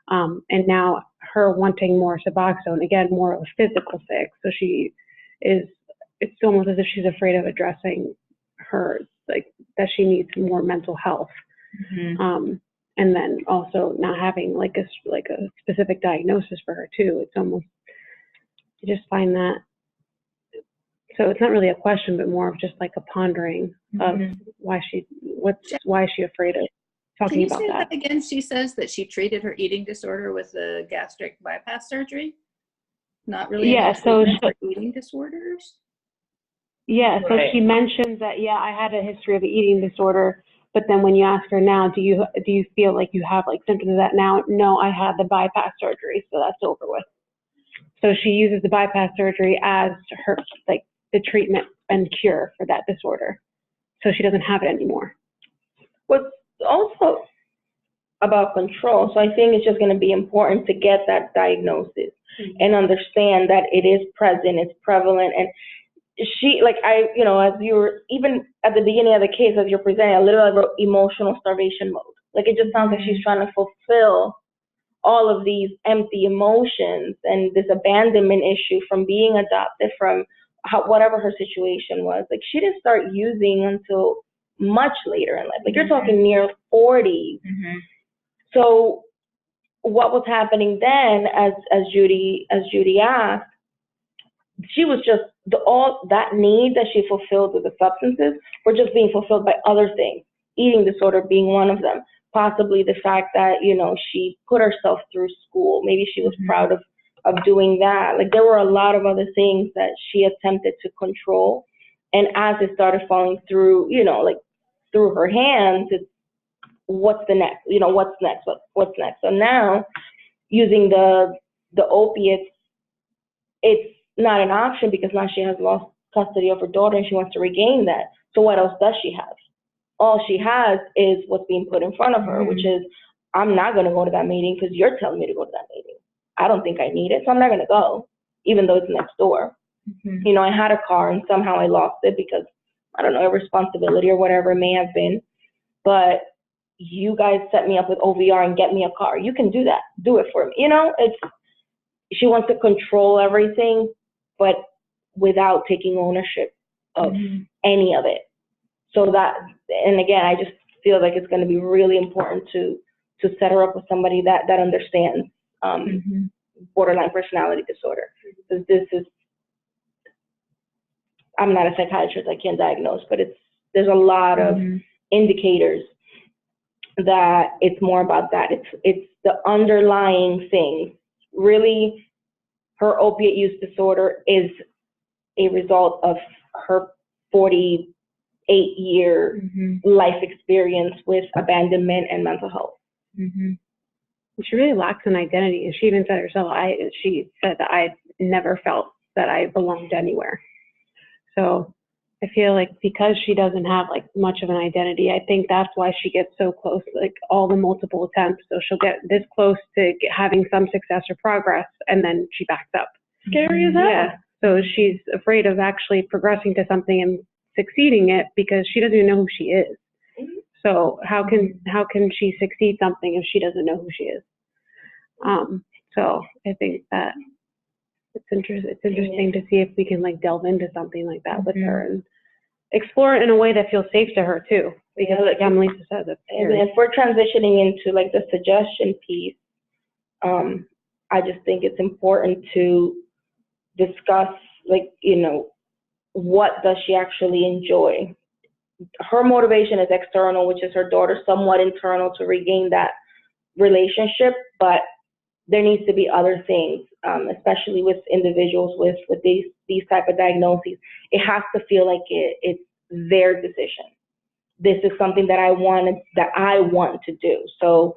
And now her wanting more Suboxone, again, more of a physical fix. So she is, it's almost as if she's afraid of addressing her, like, that she needs more mental health. And then also not having like a specific diagnosis for her too. It's almost, I just find that, so it's not really a question, but more of just like a pondering of why is she afraid of talking about that? Can you say that again? She says that she treated her eating disorder with the gastric bypass surgery, not really. So for eating disorders. Yeah, so she mentions that, I had a history of an eating disorder, but then when you ask her now, do you feel like you have like symptoms of that now? No, I had the bypass surgery, so that's over with. So she uses the bypass surgery as her, like, the treatment and cure for that disorder. So she doesn't have it anymore. What's also about control, so I think it's just going to be important to get that diagnosis and understand that it is present, it's prevalent, and she, like, as you were, even at the beginning of the case, as you're presenting, I literally wrote emotional starvation mode. Like, it just sounds like she's trying to fulfill all of these empty emotions and this abandonment issue from being adopted, from whatever her situation was. Like, she didn't start using until much later in life. Like, you're talking near 40s. So what was happening then, as Judy asked, she was just, all that need that she fulfilled with the substances were just being fulfilled by other things, eating disorder being one of them. Possibly the fact that, she put herself through school. Maybe she was proud of doing that. Like, there were a lot of other things that she attempted to control. And as it started falling through, like, through her hands, what's the next? You know, what's next? What's next? So now, using the opiates, it's not an option because now she has lost custody of her daughter and she wants to regain that. So what else does she have? All she has is what's being put in front of her, which is, I'm not going to go to that meeting because you're telling me to go to that meeting. I don't think I need it, so I'm not going to go, even though it's next door. You know, I had a car and somehow I lost it because, I don't know, irresponsibility or whatever it may have been. But you guys set me up with OVR and get me a car. You can do that. Do it for me. You know, she wants to control everything, but without taking ownership of any of it. So that, and again, I just feel like it's going to be really important to set her up with somebody that understands borderline personality disorder. Because this is, I'm not a psychiatrist, I can't diagnose, but there's a lot of indicators that it's more about that. It's the underlying thing. Really, her opiate use disorder is a result of her 48-year life experience with abandonment and mental health. She really lacks an identity, and she even said herself, she said that I never felt that I belonged anywhere. So I feel like because she doesn't have like much of an identity, I think that's why she gets so close, like all the multiple attempts. So she'll get this close to having some success or progress, and then she backs up. Scary as hell. Yeah. So she's afraid of actually progressing to something and succeeding it because she doesn't even know who she is. So how can she succeed something if she doesn't know who she is? So I think that it's interesting to see if we can like delve into something like that with her and explore it in a way that feels safe to her too. Because like Lisa says, it's scary. And if we're transitioning into like the suggestion piece, I just think it's important to discuss, like, you know, what does she actually enjoy? Her motivation is external, which is her daughter, somewhat internal to regain that relationship, but there needs to be other things, especially with individuals with these type of diagnoses. It has to feel like it's their decision. This is something that I want to do. So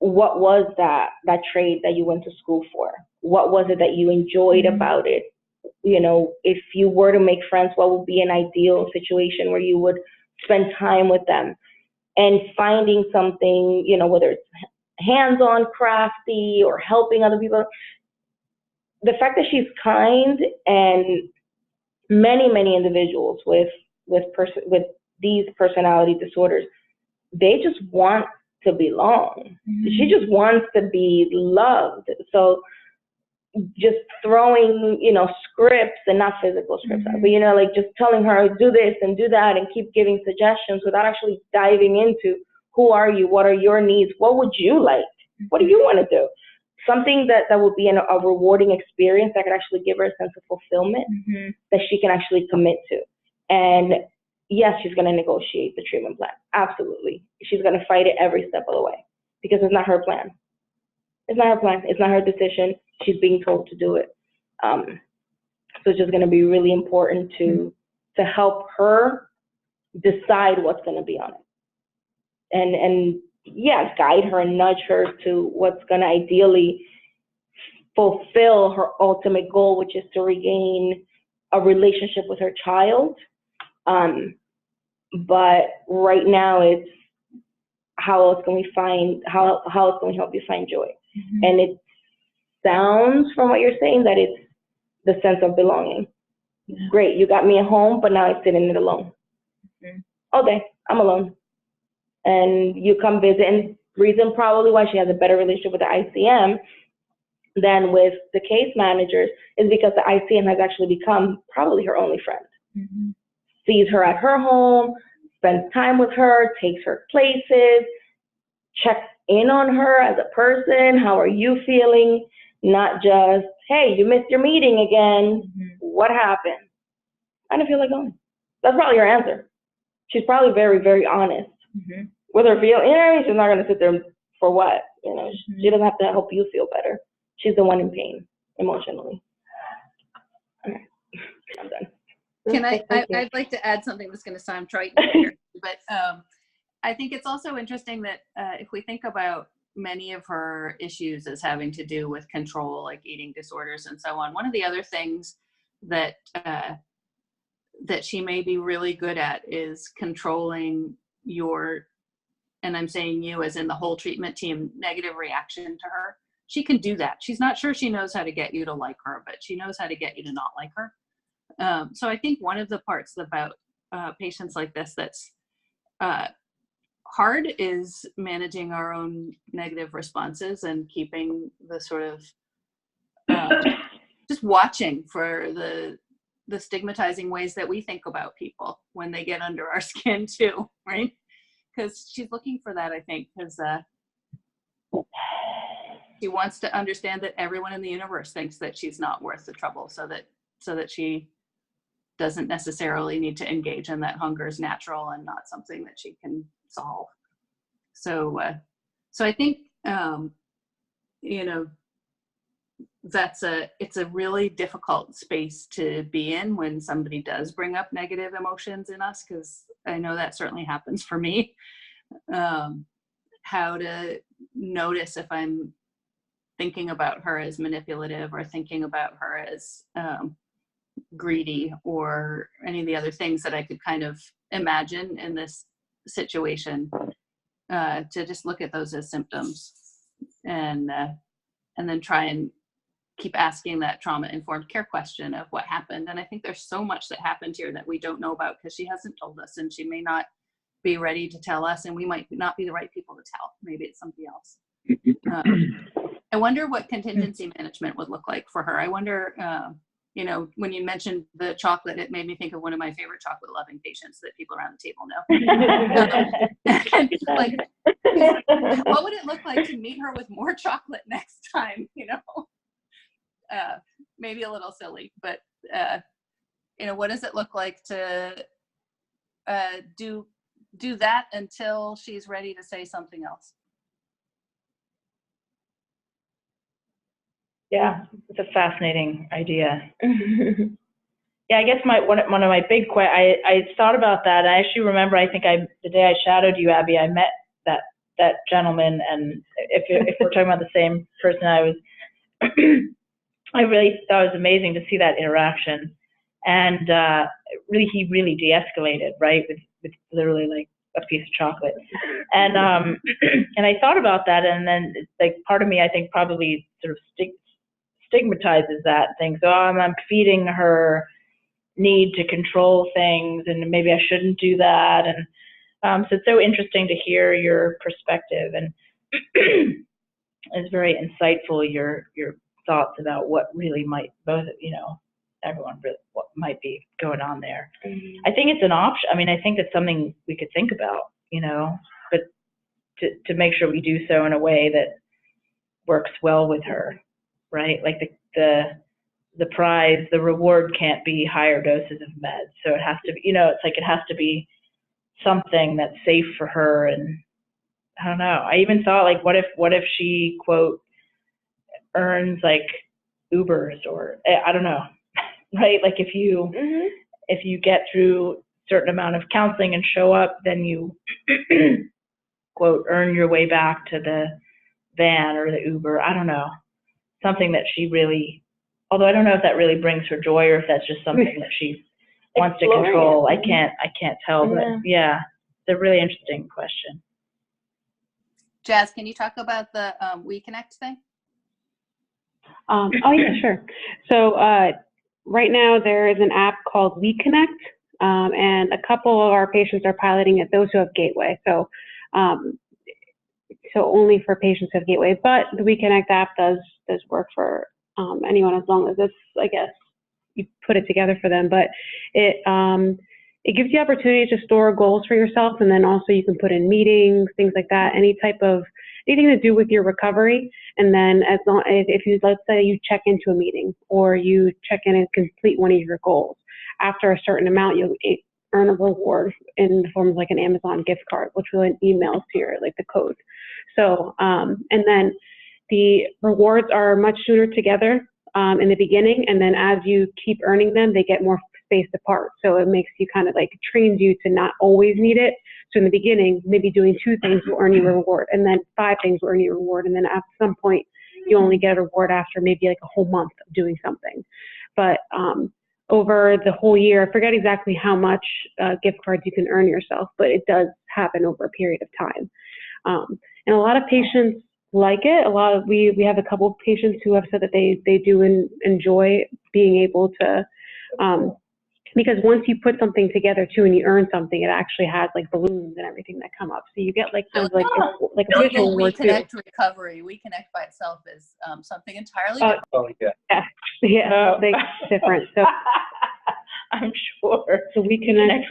what was that trade that you went to school for? What was it that you enjoyed about it? You know, if you were to make friends, what would be an ideal situation where you would spend time with them? And finding something, you know, whether it's hands-on, crafty, or helping other people. The fact that she's kind, and many individuals with these personality disorders, they just want to belong. She just wants to be loved. So just throwing, you know, scripts, and not physical scripts, but, you know, like just telling her do this and do that and keep giving suggestions without actually diving into who are you, what are your needs, what would you like, what do you want to do? Something that would be a rewarding experience that could actually give her a sense of fulfillment that she can actually commit to. And yes, she's going to negotiate the treatment plan. Absolutely. She's going to fight it every step of the way because it's not her plan. It's not her plan. It's not her decision. She's being told to do it. So it's just going to be really important to help her decide what's going to be on it. And yeah, guide her and nudge her to what's going to ideally fulfill her ultimate goal, which is to regain a relationship with her child. But right now it's how else can we help you find joy? And it sounds from what you're saying that it's the sense of belonging. Great, you got me at home, but now I'm sitting in it alone. Okay, I'm alone. And you come visit, and reason probably why she has a better relationship with the ICM than with the case managers is because the ICM has actually become probably her only friend. Sees her at her home, spends time with her, takes her places, checks in on her as a person. How are you feeling? Not just, hey, you missed your meeting again. What happened? I don't feel like going. That's probably her answer. She's probably very, very honest with her feeling. You know, she's not going to sit there for what? You know, she doesn't have to help you feel better. She's the one in pain emotionally. All right, I'm done. I'd like to add something that's going to sound trite here, but I think it's also interesting that if we think about many of her issues as having to do with control, like eating disorders and so on, one of the other things that that she may be really good at is controlling your, and I'm saying you as in the whole treatment team, negative reaction to her. She can do that. She's not sure she knows how to get you to like her, but she knows how to get you to not like her. So I think one of the parts about patients like this that's hard is managing our own negative responses and keeping the sort of just watching for the stigmatizing ways that we think about people when they get under our skin too, right? Because she's looking for that, I think, because she wants to understand that everyone in the universe thinks that she's not worth the trouble, so that she doesn't necessarily need to engage in that. Hunger is natural and not something that she can solve. So I think you know, it's a really difficult space to be in when somebody does bring up negative emotions in us, because I know that certainly happens for me. How to notice if I'm thinking about her as manipulative or thinking about her as greedy or any of the other things that I could kind of imagine in this situation, to just look at those as symptoms and then try and keep asking that trauma-informed care question of what happened. And I think there's so much that happened here that we don't know about because she hasn't told us, and she may not be ready to tell us, and we might not be the right people to tell. Maybe it's somebody else. I wonder what contingency management would look like for her. I wonder, you know, when you mentioned the chocolate, it made me think of one of my favorite chocolate-loving patients that people around the table know. Like, what would it look like to meet her with more chocolate next time, you know? Maybe a little silly, but, you know, what does it look like to do that until she's ready to say something else? Yeah, it's a fascinating idea. Yeah, I guess one of my big I thought about that. I actually remember, I think the day I shadowed you, Abby, I met that gentleman, and if we're talking about the same person, I really thought it was amazing to see that interaction, and he really de-escalated, right, with literally like a piece of chocolate, and and I thought about that, and then like part of me, I think, probably sort of stigmatizes that thing. So I'm feeding her need to control things, and maybe I shouldn't do that, and so it's so interesting to hear your perspective, and it's very insightful, your thoughts about what really might, both, you know, everyone really, what might be going on there. I think it's an option. I mean, I think it's something we could think about, you know, but to make sure we do so in a way that works well with her, right? Like the prize, the reward can't be higher doses of meds. So it has to be, you know, it's like it has to be something that's safe for her. And I don't know. I even thought, like, what if she, quote, earns like Ubers, or I don't know, right? Like if you get through a certain amount of counseling and show up, then you quote earn your way back to the van or the Uber. I don't know, something that she really, although I don't know if that really brings her joy or if that's just something that she wants to control. I can't tell, but yeah, it's a really interesting question. Jazz, can you talk about the WeConnect thing? Oh yeah, sure. So right now there is an app called WeConnect, and a couple of our patients are piloting it, those who have Gateway. So only for patients who have Gateway, but the WeConnect app does work for anyone, as long as it's, I guess, you put it together for them. But it gives you opportunity to store goals for yourself, and then also you can put in meetings, things like that, anything to do with your recovery. And then as long if you, let's say you check into a meeting or you check in and complete one of your goals, after a certain amount, you'll earn a reward in the form of like an Amazon gift card, which will email to your, like, the code. So, and then the rewards are much sooner together in the beginning, and then as you keep earning them, they get more spaced apart. So it makes you kind of like trains you to not always need it. So in the beginning, maybe doing 2 things will earn you a reward, and then 5 things will earn you a reward, and then at some point you only get a reward after maybe like a whole month of doing something. But over the whole year, I forget exactly how much gift cards you can earn yourself, but it does happen over a period of time. And a lot of patients like it. We have a couple of patients who have said that they do enjoy being able to, because once you put something together too and you earn something, it actually has like balloons and everything that come up. So you get like kind of like a visual reward too. WeConnect recovery. WeConnect by itself is something entirely different. Oh, yeah. Yeah, they're different. So I'm sure. So WeConnect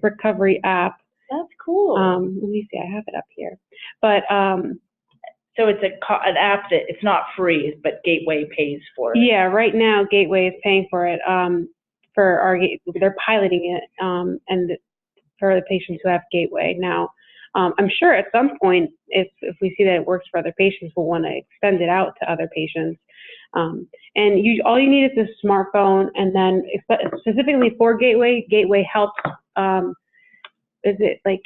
recovery app. That's cool. Let me see, I have it up here. But so it's an app that it's not free, but Gateway pays for it. Yeah, right now Gateway is paying for it. They're piloting it, and for the patients who have Gateway now. I'm sure at some point, if we see that it works for other patients, we'll want to extend it out to other patients. And all you need is a smartphone, and then specifically for Gateway, Gateway helps. Is it like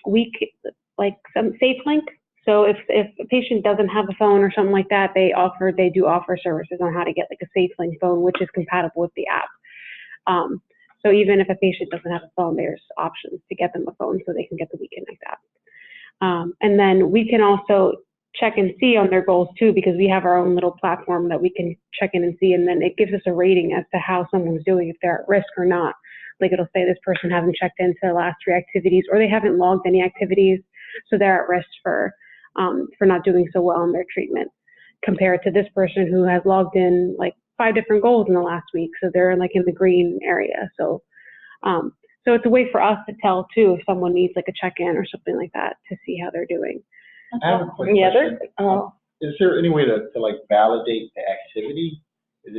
some SafeLink? So if a patient doesn't have a phone or something like that, they do offer services on how to get like a SafeLink phone, which is compatible with the app. So even if a patient doesn't have a phone, there's options to get them a phone so they can get the WeConnect app. And then we can also check and see on their goals too, because we have our own little platform that we can check in and see, and then it gives us a rating as to how someone's doing, if they're at risk or not. Like it'll say this person hasn't checked into the last 3 activities, or they haven't logged any activities, so they're at risk for not doing so well in their treatment, compared to this person who has logged in like 5 different goals in the last week, so they're like in the green area. So so it's a way for us to tell too if someone needs like a check-in or something like that to see how they're doing. I have a quick question. Is there any way to like validate the activity? Does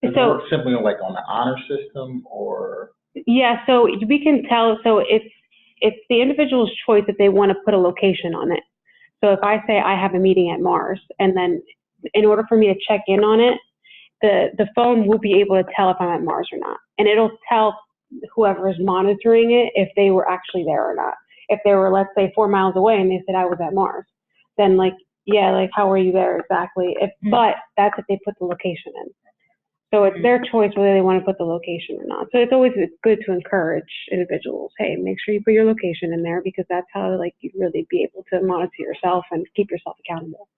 it work simply like on the honor system, or? Yeah, so we can tell. So it's the individual's choice if they want to put a location on it. So if I say I have a meeting at Mars, and then in order for me to check in on it, the phone will be able to tell if I'm at Mars or not, and it'll tell whoever is monitoring it if they were actually there or not. If they were, let's say, 4 miles away and they said I was at Mars, then like, yeah, like how are you there exactly? But that's if they put the location in. So it's their choice whether they want to put the location or not. So it's always good to encourage individuals, hey, make sure you put your location in there, because that's how like you really be able to monitor yourself and keep yourself accountable.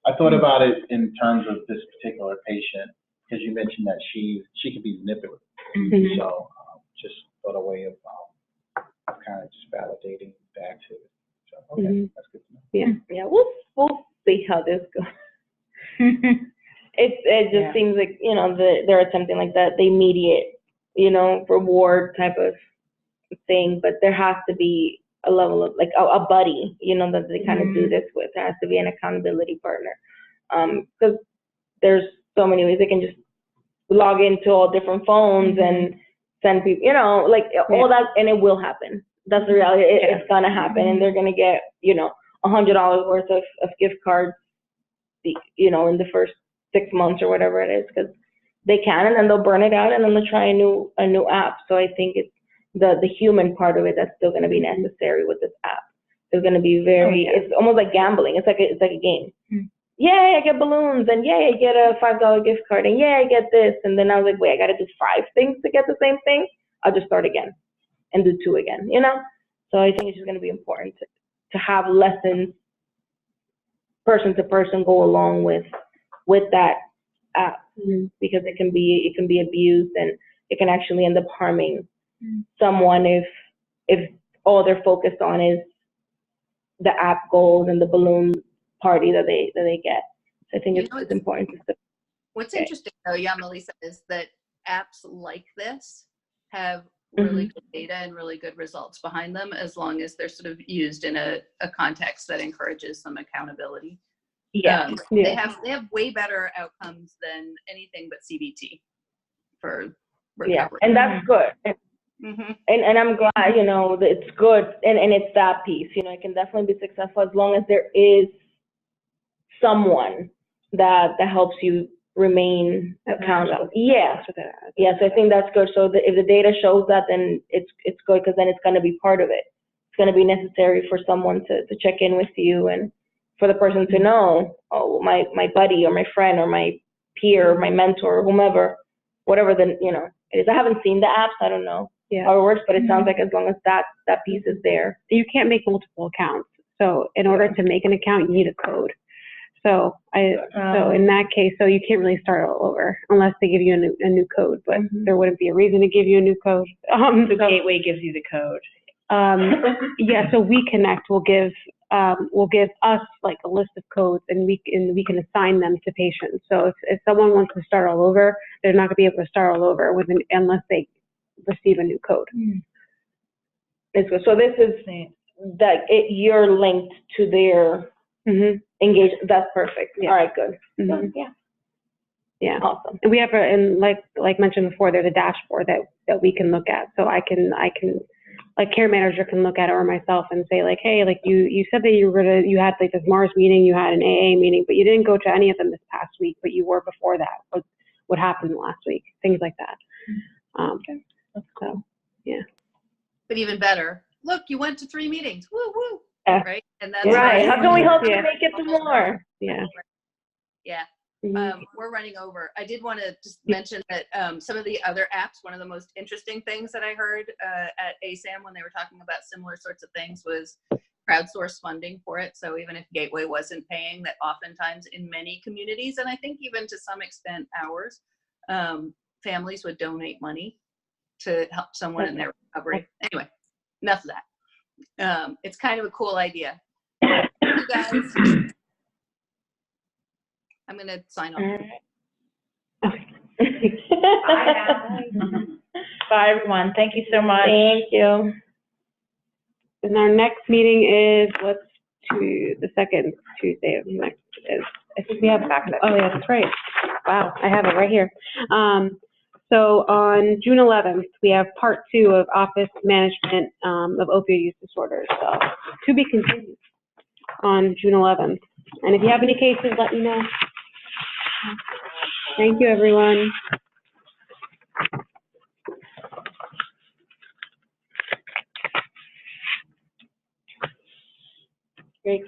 I thought about it in terms of this particular patient, because you mentioned that she could be manipulated. Mm-hmm. So just thought a way of kind of just validating the activity. So, okay, that's good to know. Yeah, we'll see how this goes. It just seems like, they're attempting like that, the immediate, reward type of thing, but there has to be a level of like a buddy, that they kind of do this with. There has to be an accountability partner, because there's so many ways they can just log into all different phones and send people, all that, and it will happen. That's the reality. It's gonna happen, and they're gonna get, $100 worth of gift cards, in the first 6 months or whatever it is, because they can, and then they'll burn it out, and then they'll try a new app. So I think it's the human part of it that's still going to be necessary with this app. It's going to be it's almost like gambling. It's like a game. Yay, I get balloons, and yay, I get a $5 gift card, and yay, I get this. And then I was like, wait, I got to do 5 things to get the same thing? I'll just start again and do 2 again, So I think it's just going to be important to have lessons, person to person, go along with that app, because it can be abused, and it can actually end up harming someone if all they're focused on is the app goals and the balloon party that they get. So I think it's important to. What's interesting though, Melissa, is that apps like this have really good data and really good results behind them, as long as they're sort of used in a context that encourages some accountability. They have way better outcomes than anything but CBT for recovery. And that's good. And I'm glad, that it's good, and it's that piece. It can definitely be successful as long as there is someone that helps you remain accountable. Yes, I think that's good. So if the data shows that, then it's good, because then it's going to be part of it going to be necessary for someone to check in with you and for the person to know, oh, my buddy or my friend or my peer or my mentor or whomever, whatever the, it is. I haven't seen the apps. I don't know how it works, but it sounds like as long as that piece is there. You can't make multiple accounts. So in order to make an account, you need a code. So so in that case, so you can't really start all over unless they give you a new code, but there wouldn't be a reason to give you a new code. The gateway gives you the code. Yeah, so We Connect will give us like a list of codes, and we can assign them to patients. So if someone wants to start all over, they're not going to be able to start all over unless they receive a new code. So this is that you're linked to their engagement. That's perfect. Yeah. All right, good. Yeah. Awesome. And we have and like mentioned before, there's a dashboard that we can look at. So I can like care manager can look at it or myself and say like, hey, like you said that you had like this Mars meeting, you had an AA meeting, but you didn't go to any of them this past week, but you were before that. What happened last week? Things like that. Okay. So yeah. But even better, look, you went to 3 meetings. Woo woo. Yeah. Right. And that's right. How can we help you make it to more? Yeah. Yeah. We're running over. I did want to just mention that some of the other apps, one of the most interesting things that I heard at ASAM when they were talking about similar sorts of things was crowdsource funding for it. So even if Gateway wasn't paying, that oftentimes in many communities, and I think even to some extent ours, families would donate money to help someone in their recovery. Anyway, enough of that. It's kind of a cool idea. You guys, I'm going to sign off. Bye, everyone. Thank you so much. Thank you. And our next meeting is the second Tuesday of next. I think we have back. Oh yeah, that's right. Wow, I have it right here. So on June 11th, we have part 2 of office management of opioid use disorders. So to be continued on June 11th. And if you have any cases, let me know. Thank you, everyone. Great.